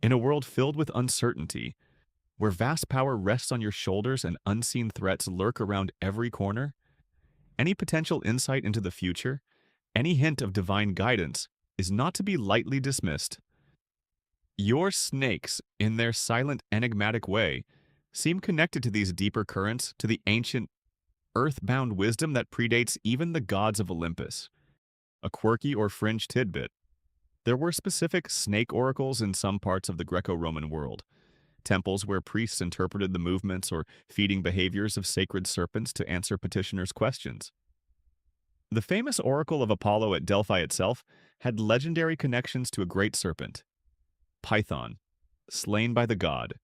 Speaker 1: In a world filled with uncertainty, where vast power rests on your shoulders and unseen threats lurk around every corner, any potential insight into the future, any hint of divine guidance, is not to be lightly dismissed. Your snakes, in their silent, enigmatic way, seem connected to these deeper currents, to the ancient, earth-bound wisdom that predates even the gods of Olympus. A quirky or fringe tidbit: there were specific snake oracles in some parts of the Greco-Roman world, temples where priests interpreted the movements or feeding behaviors of sacred serpents to answer petitioners' questions. The famous oracle of Apollo at Delphi itself had legendary connections to a great serpent, Python, slain by the god.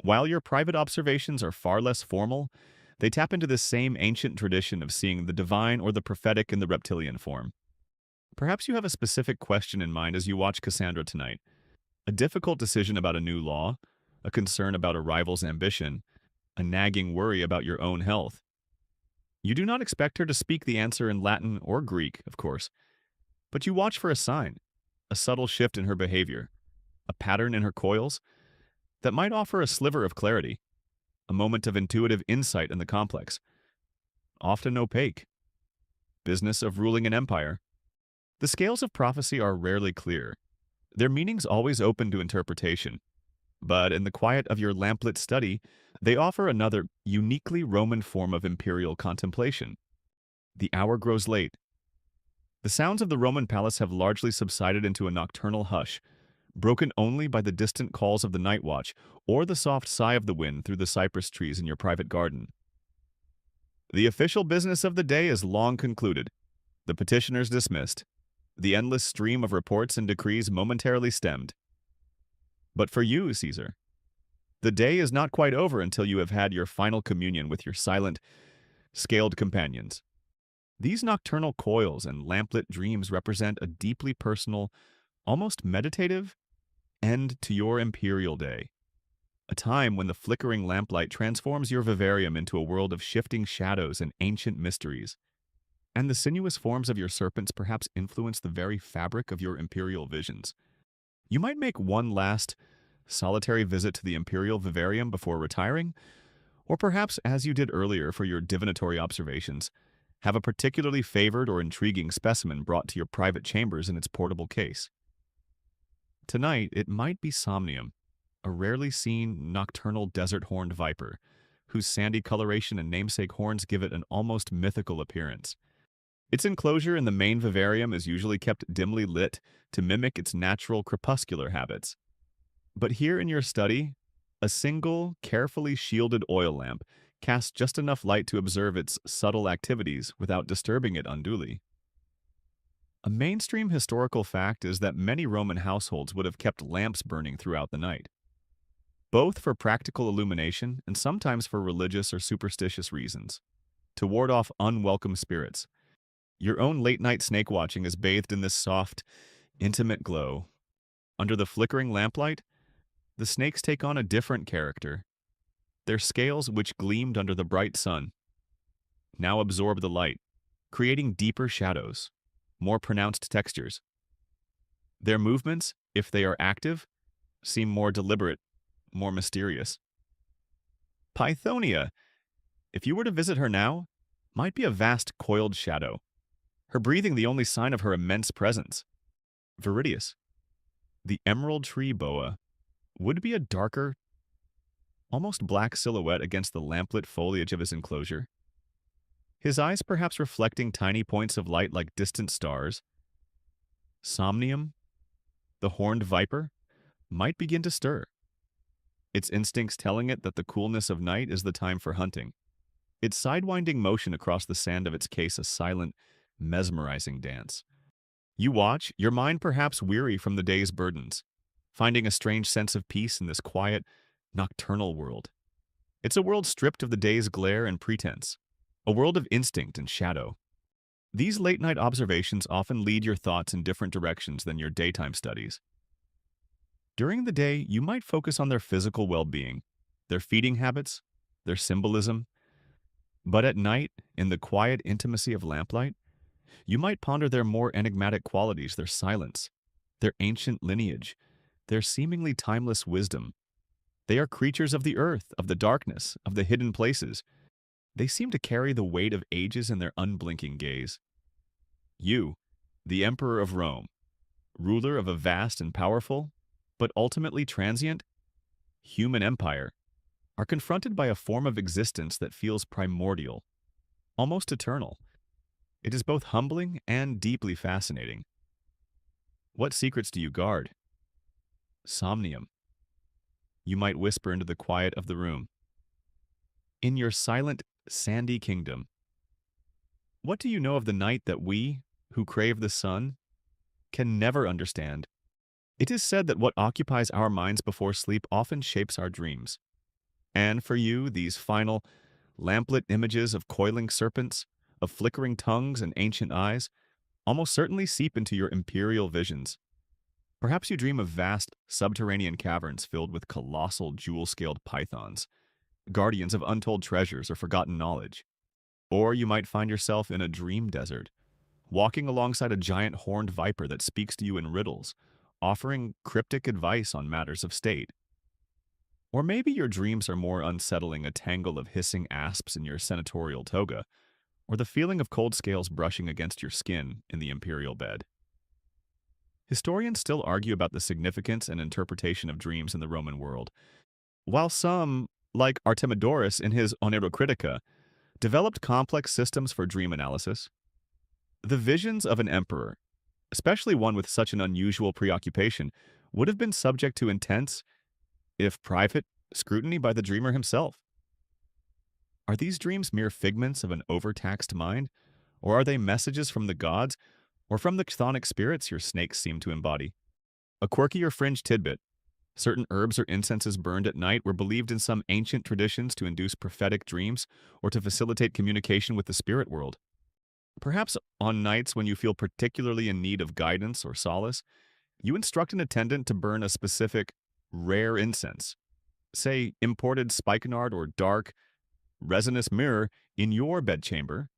Speaker 1: While your private observations are far less formal, they tap into this same ancient tradition of seeing the divine or the prophetic in the reptilian form. Perhaps you have a specific question in mind as you watch Cassandra tonight. A difficult decision about a new law, a concern about a rival's ambition, a nagging worry about your own health. You do not expect her to speak the answer in Latin or Greek, of course, but you watch for a sign, a subtle shift in her behavior, a pattern in her coils that might offer a sliver of clarity, a moment of intuitive insight in the complex, often opaque, business of ruling an empire. The scales of prophecy are rarely clear, their meanings always open to interpretation, but in the quiet of your lamplit study, they offer another, uniquely Roman form of imperial contemplation. The hour grows late. The sounds of the Roman palace have largely subsided into a nocturnal hush, broken only by the distant calls of the night watch or the soft sigh of the wind through the cypress trees in your private garden. The official business of the day is long concluded, the petitioners dismissed, the endless stream of reports and decrees momentarily stemmed. But for you, Caesar, the day is not quite over until you have had your final communion with your silent, scaled companions. These nocturnal coils and lamplit dreams represent a deeply personal, almost meditative end to your imperial day, a time when the flickering lamplight transforms your vivarium into a world of shifting shadows and ancient mysteries, and the sinuous forms of your serpents perhaps influence the very fabric of your imperial visions. You might make one last, solitary visit to the imperial vivarium before retiring, or perhaps, as you did earlier for your divinatory observations, have a particularly favored or intriguing specimen brought to your private chambers in its portable case. Tonight, it might be Somnium, a rarely seen nocturnal desert horned viper, whose sandy coloration and namesake horns give it an almost mythical appearance. Its enclosure in the main vivarium is usually kept dimly lit to mimic its natural crepuscular habits. But here in your study, a single, carefully shielded oil lamp casts just enough light to observe its subtle activities without disturbing it unduly. A mainstream historical fact is that many Roman households would have kept lamps burning throughout the night, both for practical illumination and sometimes for religious or superstitious reasons, to ward off unwelcome spirits. Your own late-night snake watching is bathed in this soft, intimate glow. Under the flickering lamplight, the snakes take on a different character. Their scales, which gleamed under the bright sun, now absorb the light, creating deeper shadows, more pronounced textures. Their movements, if they are active, seem more deliberate, more mysterious. Pythonia, if you were to visit her now, might be a vast coiled shadow, her breathing the only sign of her immense presence. Viridius, the emerald tree boa, would be a darker, almost black silhouette against the lamplit foliage of his enclosure, his eyes perhaps reflecting tiny points of light like distant stars. Somnium, the horned viper, might begin to stir, its instincts telling it that the coolness of night is the time for hunting, its sidewinding motion across the sand of its case a silent, mesmerizing dance. You watch, your mind perhaps weary from the day's burdens, finding a strange sense of peace in this quiet, nocturnal world. It's a world stripped of the day's glare and pretense, a world of instinct and shadow. These late-night observations often lead your thoughts in different directions than your daytime studies. During the day, you might focus on their physical well-being, their feeding habits, their symbolism, but at night, in the quiet intimacy of lamplight, you might ponder their more enigmatic qualities, their silence, their ancient lineage, their seemingly timeless wisdom. They are creatures of the earth, of the darkness, of the hidden places. They seem to carry the weight of ages in their unblinking gaze. You, the Emperor of Rome, ruler of a vast and powerful, but ultimately transient, human empire, are confronted by a form of existence that feels primordial, almost eternal. It is both humbling and deeply fascinating. What secrets do you guard? Somnium. You might whisper into the quiet of the room. In your silent, sandy kingdom, what do you know of the night that we, who crave the sun, can never understand? It is said that what occupies our minds before sleep often shapes our dreams. And for you, these final, lamplit images of coiling serpents, of flickering tongues and ancient eyes, almost certainly seep into your imperial visions. Perhaps you dream of vast, subterranean caverns filled with colossal, jewel-scaled pythons, guardians of untold treasures or forgotten knowledge. Or you might find yourself in a dream desert, walking alongside a giant horned viper that speaks to you in riddles, offering cryptic advice on matters of state. Or maybe your dreams are more unsettling, a tangle of hissing asps in your senatorial toga, or the feeling of cold scales brushing against your skin in the imperial bed. Historians still argue about the significance and interpretation of dreams in the Roman world, while some, like Artemidorus in his Oneirocritica, developed complex systems for dream analysis. The visions of an emperor, especially one with such an unusual preoccupation, would have been subject to intense, if private, scrutiny by the dreamer himself. Are these dreams mere figments of an overtaxed mind, or are they messages from the gods, or from the chthonic spirits your snakes seem to embody? A quirky or fringe tidbit: certain herbs or incenses burned at night were believed in some ancient traditions to induce prophetic dreams or to facilitate communication with the spirit world. Perhaps on nights when you feel particularly in need of guidance or solace, you instruct an attendant to burn a specific, rare incense, say imported spikenard or dark, resinous myrrh, in your bedchamber,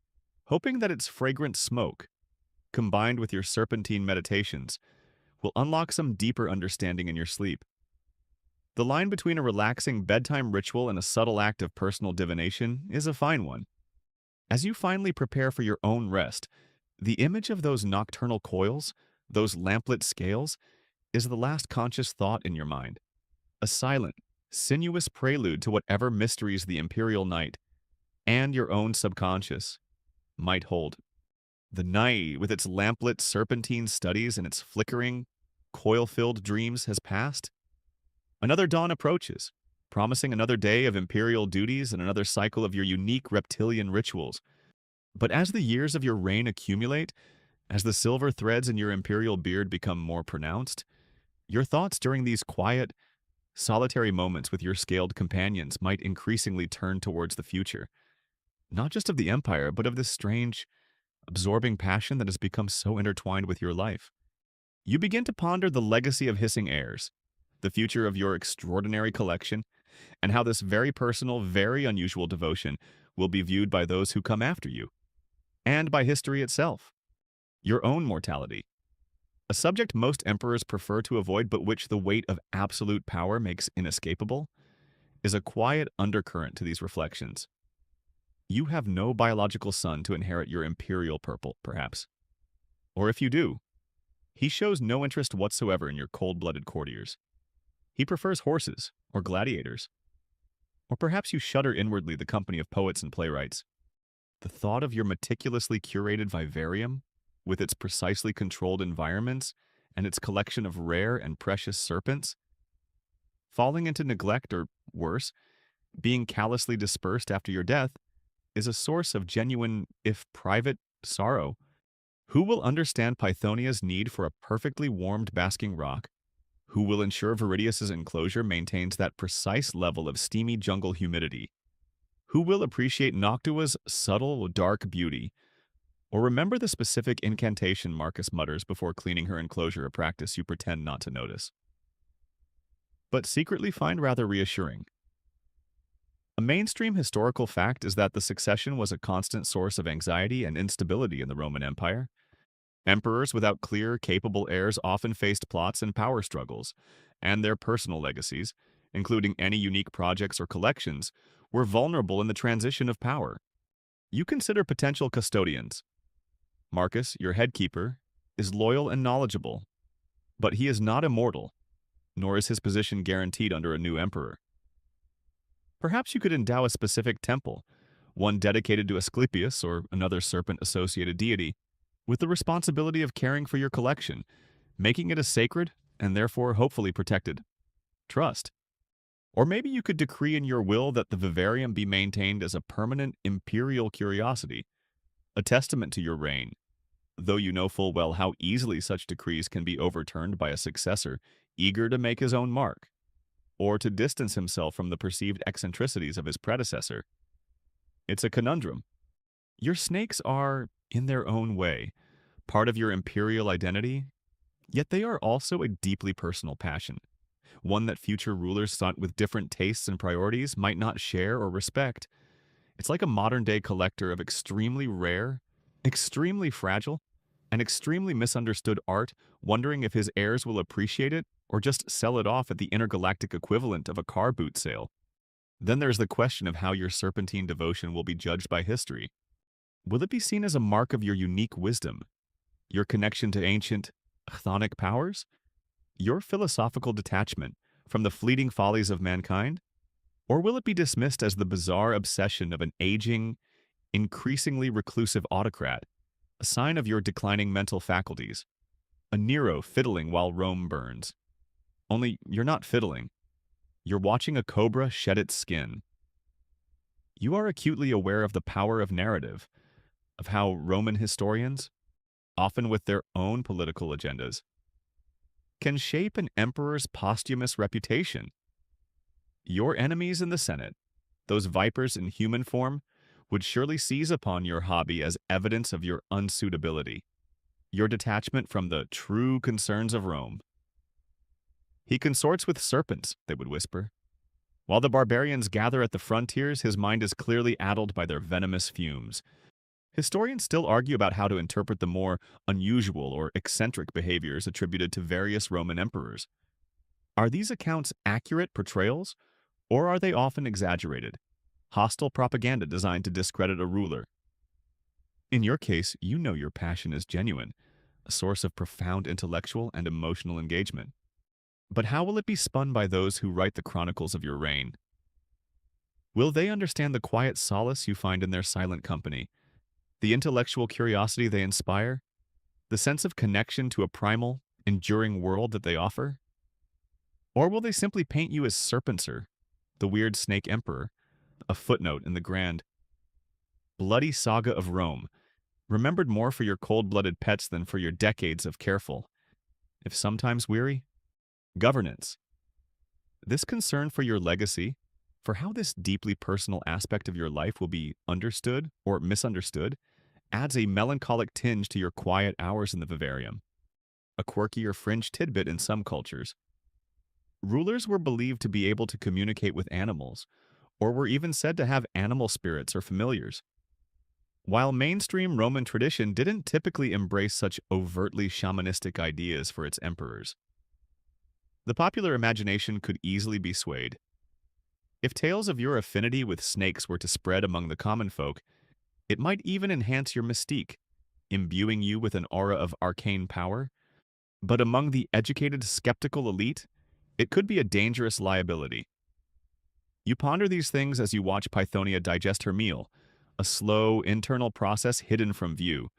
Speaker 1: hoping that its fragrant smoke, combined with your serpentine meditations, will unlock some deeper understanding in your sleep. The line between a relaxing bedtime ritual and a subtle act of personal divination is a fine one. As you finally prepare for your own rest, the image of those nocturnal coils, those lamplit scales, is the last conscious thought in your mind, a silent, sinuous prelude to whatever mysteries the imperial night, and your own subconscious, might hold. The night, with its lamplit serpentine studies and its flickering, coil-filled dreams, has passed. Another dawn approaches, promising another day of imperial duties and another cycle of your unique reptilian rituals. But as the years of your reign accumulate, as the silver threads in your imperial beard become more pronounced, your thoughts during these quiet, solitary moments with your scaled companions might increasingly turn towards the future, not just of the empire, but of this strange, absorbing passion that has become so intertwined with your life. You begin to ponder the legacy of hissing airs, the future of your extraordinary collection, and how this very personal, very unusual devotion will be viewed by those who come after you, and by history itself. Your own mortality, a subject most emperors prefer to avoid but which the weight of absolute power makes inescapable, is a quiet undercurrent to these reflections. You have no biological son to inherit your imperial purple, perhaps. Or if you do, he shows no interest whatsoever in your cold-blooded courtiers. He prefers horses or gladiators. Or perhaps you shudder inwardly the company of poets and playwrights. The thought of your meticulously curated vivarium, with its precisely controlled environments and its collection of rare and precious serpents, falling into neglect or, worse, being callously dispersed after your death, is a source of genuine, if private, sorrow. Who will understand Pythonia's need for a perfectly warmed basking rock? Who will ensure Viridius's enclosure maintains that precise level of steamy jungle humidity? Who will appreciate Noctua's subtle, dark beauty? Or remember the specific incantation Marcus mutters before cleaning her enclosure, a practice you pretend not to notice, but secretly find rather reassuring. A mainstream historical fact is that the succession was a constant source of anxiety and instability in the Roman Empire. Emperors without clear, capable heirs often faced plots and power struggles, and their personal legacies, including any unique projects or collections, were vulnerable in the transition of power. You consider potential custodians. Marcus, your headkeeper, is loyal and knowledgeable, but he is not immortal, nor is his position guaranteed under a new emperor. Perhaps you could endow a specific temple, one dedicated to Asclepius or another serpent-associated deity, with the responsibility of caring for your collection, making it a sacred and therefore hopefully protected trust. Or maybe you could decree in your will that the vivarium be maintained as a permanent imperial curiosity, a testament to your reign, though you know full well how easily such decrees can be overturned by a successor eager to make his own mark, or to distance himself from the perceived eccentricities of his predecessor. It's a conundrum. Your snakes are, in their own way, part of your imperial identity, yet they are also a deeply personal passion, one that future rulers sought with different tastes and priorities might not share or respect. It's like a modern-day collector of extremely rare, extremely fragile, and extremely misunderstood art, wondering if his heirs will appreciate it or just sell it off at the intergalactic equivalent of a car boot sale. Then there's the question of how your serpentine devotion will be judged by history. Will it be seen as a mark of your unique wisdom, your connection to ancient, chthonic powers, your philosophical detachment from the fleeting follies of mankind? Or will it be dismissed as the bizarre obsession of an aging, increasingly reclusive autocrat, a sign of your declining mental faculties, a Nero fiddling while Rome burns? Only you're not fiddling. You're watching a cobra shed its skin. You are acutely aware of the power of narrative, of how Roman historians, often with their own political agendas, can shape an emperor's posthumous reputation. Your enemies in the Senate, those vipers in human form, would surely seize upon your hobby as evidence of your unsuitability, your detachment from the true concerns of Rome. He consorts with serpents, they would whisper. While the barbarians gather at the frontiers, his mind is clearly addled by their venomous fumes. Historians still argue about how to interpret the more unusual or eccentric behaviors attributed to various Roman emperors. Are these accounts accurate portrayals, or are they often exaggerated, hostile propaganda designed to discredit a ruler? In your case, you know your passion is genuine, a source of profound intellectual and emotional engagement. But how will it be spun by those who write the chronicles of your reign? Will they understand the quiet solace you find in their silent company, the intellectual curiosity they inspire, the sense of connection to a primal, enduring world that they offer? Or will they simply paint you as Serpencer, the weird snake emperor, a footnote in the grand, bloody saga of Rome, remembered more for your cold-blooded pets than for your decades of careful, if sometimes weary, governance? This concern for your legacy, for how this deeply personal aspect of your life will be understood or misunderstood, adds a melancholic tinge to your quiet hours in the vivarium, a quirky or fringe tidbit in some cultures. Rulers were believed to be able to communicate with animals, or were even said to have animal spirits or familiars. While mainstream Roman tradition didn't typically embrace such overtly shamanistic ideas for its emperors, the popular imagination could easily be swayed. If tales of your affinity with snakes were to spread among the common folk, it might even enhance your mystique, imbuing you with an aura of arcane power. But among the educated, skeptical elite, it could be a dangerous liability. You ponder these things as you watch Pythonia digest her meal, a slow, internal process hidden from view,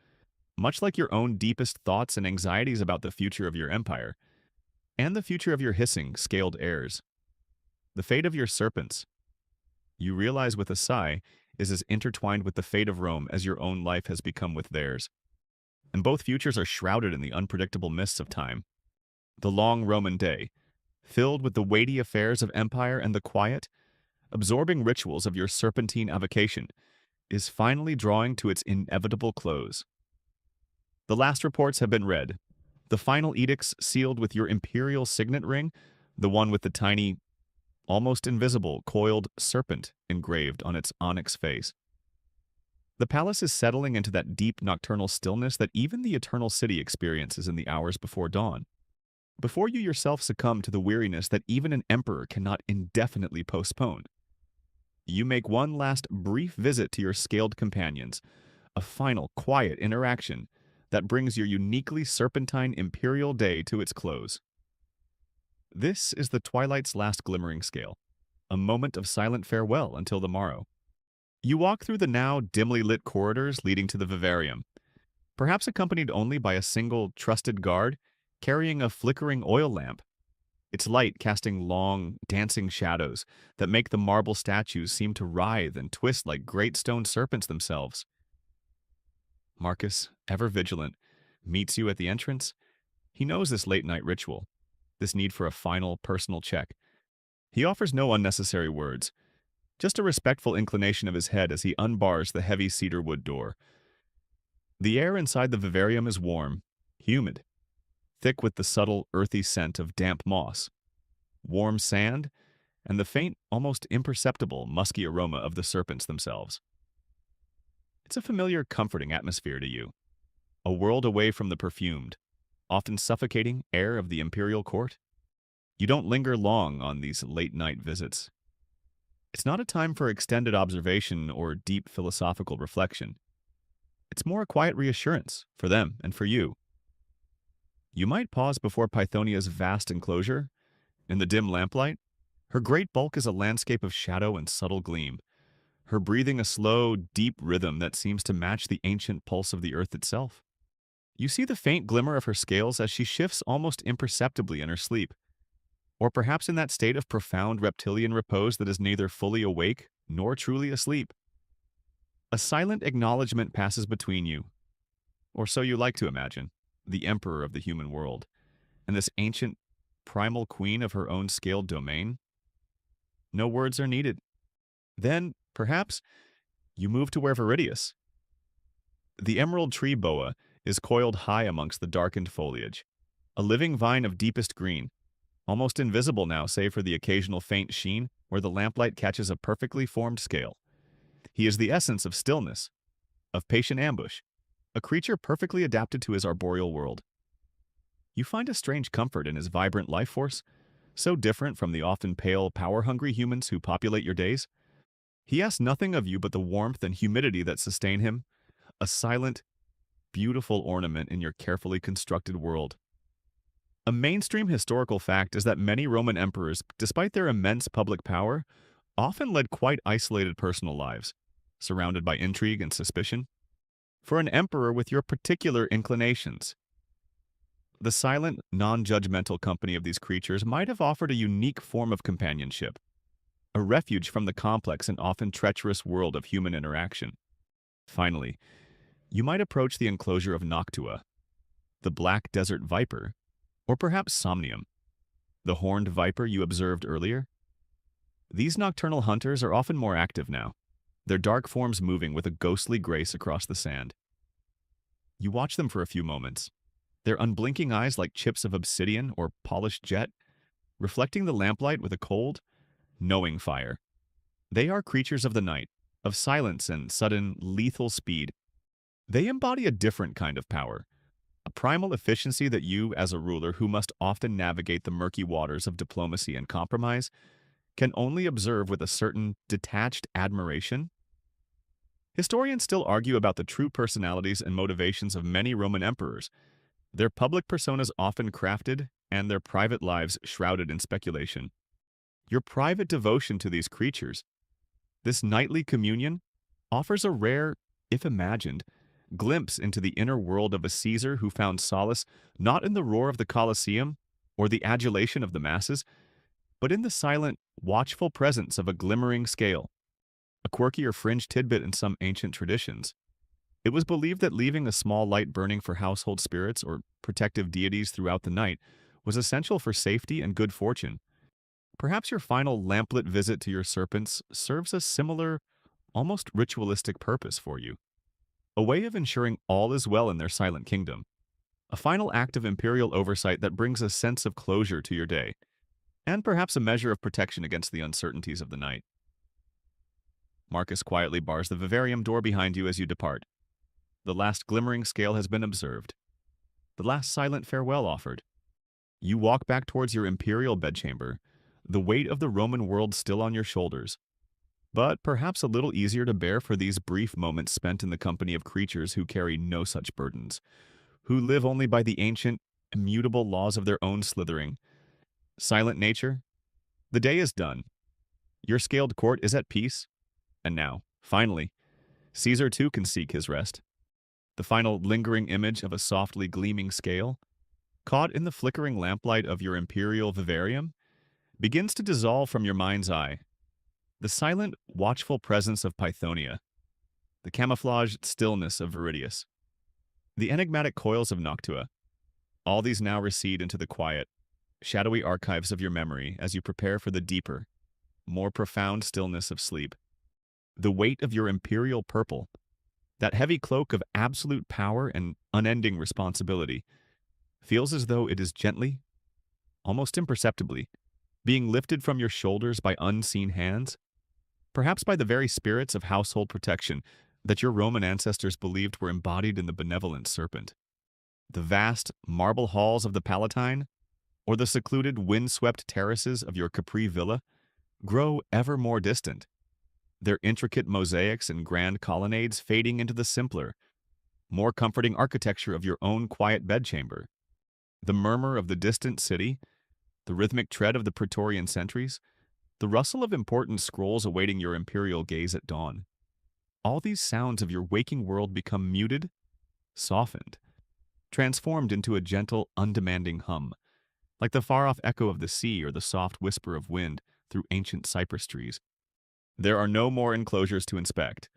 Speaker 1: much like your own deepest thoughts and anxieties about the future of your empire, and the future of your hissing, scaled heirs. The fate of your serpents, you realize with a sigh, is as intertwined with the fate of Rome as your own life has become with theirs. And both futures are shrouded in the unpredictable mists of time. The long Roman day, filled with the weighty affairs of empire and the quiet, absorbing rituals of your serpentine avocation, is finally drawing to its inevitable close. The last reports have been read. The final edicts sealed with your imperial signet ring, the one with the tiny, almost invisible, coiled serpent engraved on its onyx face. The palace is settling into that deep nocturnal stillness that even the eternal city experiences in the hours before dawn. Before you yourself succumb to the weariness that even an emperor cannot indefinitely postpone, you make one last brief visit to your scaled companions, a final quiet interaction that brings your uniquely serpentine imperial day to its close. This is the twilight's last glimmering scale, a moment of silent farewell until the morrow. You walk through the now dimly lit corridors leading to the vivarium, perhaps accompanied only by a single trusted guard carrying a flickering oil lamp, its light casting long, dancing shadows that make the marble statues seem to writhe and twist like great stone serpents themselves. Marcus, ever vigilant, meets you at the entrance. He knows this late-night ritual, this need for a final, personal check. He offers no unnecessary words, just a respectful inclination of his head as he unbars the heavy cedar wood door. The air inside the vivarium is warm, humid, thick with the subtle, earthy scent of damp moss, warm sand, and the faint, almost imperceptible, musky aroma of the serpents themselves. It's a familiar, comforting atmosphere to you, a world away from the perfumed, often suffocating air of the imperial court. You don't linger long on these late-night visits. It's not a time for extended observation or deep philosophical reflection. It's more a quiet reassurance for them and for you. You might pause before Pythonia's vast enclosure. In the dim lamplight, her great bulk is a landscape of shadow and subtle gleam, her breathing a slow, deep rhythm that seems to match the ancient pulse of the earth itself. You see the faint glimmer of her scales as she shifts almost imperceptibly in her sleep, or perhaps in that state of profound reptilian repose that is neither fully awake nor truly asleep. A silent acknowledgement passes between you, or so you like to imagine, the emperor of the human world, and this ancient, primal queen of her own scaled domain. No words are needed. Then, perhaps, you move to where Viridius. The emerald tree boa is coiled high amongst the darkened foliage, a living vine of deepest green, almost invisible now save for the occasional faint sheen where the lamplight catches a perfectly formed scale. He is the essence of stillness, of patient ambush, a creature perfectly adapted to his arboreal world. You find a strange comfort in his vibrant life force, so different from the often pale, power-hungry humans who populate your days. He asks nothing of you but the warmth and humidity that sustain him, a silent, beautiful ornament in your carefully constructed world. A mainstream historical fact is that many Roman emperors, despite their immense public power, often led quite isolated personal lives, surrounded by intrigue and suspicion. For an emperor with your particular inclinations, the silent, non-judgmental company of these creatures might have offered a unique form of companionship, a refuge from the complex and often treacherous world of human interaction. Finally, you might approach the enclosure of Noctua, the black desert viper, or perhaps Somnium, the horned viper you observed earlier. These nocturnal hunters are often more active now, their dark forms moving with a ghostly grace across the sand. You watch them for a few moments, their unblinking eyes like chips of obsidian or polished jet, reflecting the lamplight with a cold, knowing fire. They are creatures of the night, of silence and sudden, lethal speed. They embody a different kind of power, a primal efficiency that you, as a ruler who must often navigate the murky waters of diplomacy and compromise, can only observe with a certain detached admiration. Historians still argue about the true personalities and motivations of many Roman emperors, their public personas often crafted and their private lives shrouded in speculation. Your private devotion to these creatures, this nightly communion, offers a rare, if imagined, glimpse into the inner world of a Caesar who found solace not in the roar of the Colosseum or the adulation of the masses, but in the silent, watchful presence of a glimmering scale, a quirky or fringe tidbit in some ancient traditions. It was believed that leaving a small light burning for household spirits or protective deities throughout the night was essential for safety and good fortune. Perhaps your final lamplit visit to your serpents serves a similar, almost ritualistic purpose for you. a way of ensuring all is well in their silent kingdom. A final act of imperial oversight that brings a sense of closure to your day, and perhaps a measure of protection against the uncertainties of the night. Marcus quietly bars the vivarium door behind you as you depart. The last glimmering scale has been observed, the last silent farewell offered. You walk back towards your imperial bedchamber, the weight of the Roman world still on your shoulders, but perhaps a little easier to bear for these brief moments spent in the company of creatures who carry no such burdens, who live only by the ancient, immutable laws of their own slithering. Silent nature, the day is done. Your scaled court is at peace, and now, finally, Caesar too can seek his rest. The final lingering image of a softly gleaming scale, caught in the flickering lamplight of your imperial vivarium, begins to dissolve from your mind's eye. The silent, watchful presence of Pythonia, the camouflaged stillness of Viridius, the enigmatic coils of Noctua, all these now recede into the quiet, shadowy archives of your memory as you prepare for the deeper, more profound stillness of sleep. The weight of your imperial purple, that heavy cloak of absolute power and unending responsibility, feels as though it is gently, almost imperceptibly, being lifted from your shoulders by unseen hands, perhaps by the very spirits of household protection that your Roman ancestors believed were embodied in the benevolent serpent. The vast marble halls of the Palatine, or the secluded wind-swept terraces of your Capri villa, grow ever more distant, their intricate mosaics and grand colonnades fading into the simpler, more comforting architecture of your own quiet bedchamber. The murmur of the distant city, the rhythmic tread of the Praetorian sentries, the rustle of important scrolls awaiting your imperial gaze at dawn. All these sounds of your waking world become muted, softened, transformed into a gentle, undemanding hum, like the far-off echo of the sea or the soft whisper of wind through ancient cypress trees. There are no more enclosures to inspect,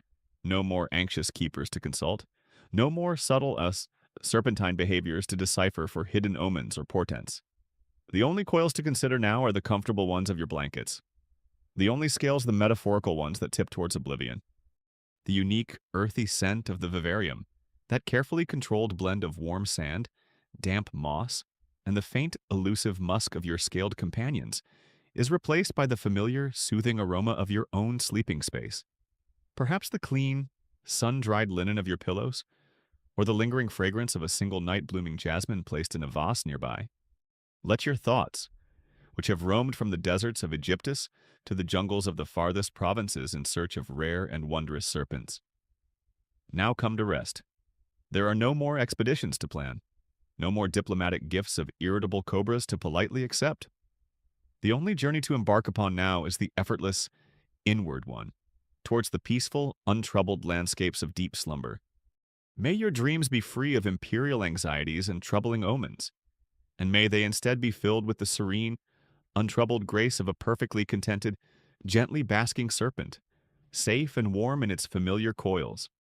Speaker 1: no more anxious keepers to consult, no more subtle serpentine behaviors to decipher for hidden omens or portents. The only coils to consider now are the comfortable ones of your blankets. The only scales the metaphorical ones that tip towards oblivion. The unique, earthy scent of the vivarium, that carefully controlled blend of warm sand, damp moss, and the faint, elusive musk of your scaled companions, is replaced by the familiar, soothing aroma of your own sleeping space. Perhaps the clean, sun-dried linen of your pillows, or the lingering fragrance of a single night-blooming jasmine placed in a vase nearby. Let your thoughts, which have roamed from the deserts of Egyptus to the jungles of the farthest provinces in search of rare and wondrous serpents, now come to rest. There are no more expeditions to plan, no more diplomatic gifts of irritable cobras to politely accept. The only journey to embark upon now is the effortless, inward one, towards the peaceful, untroubled landscapes of deep slumber. May your dreams be free of imperial anxieties and troubling omens, and may they instead be filled with the serene, untroubled grace of a perfectly contented, gently basking serpent, safe and warm in its familiar coils.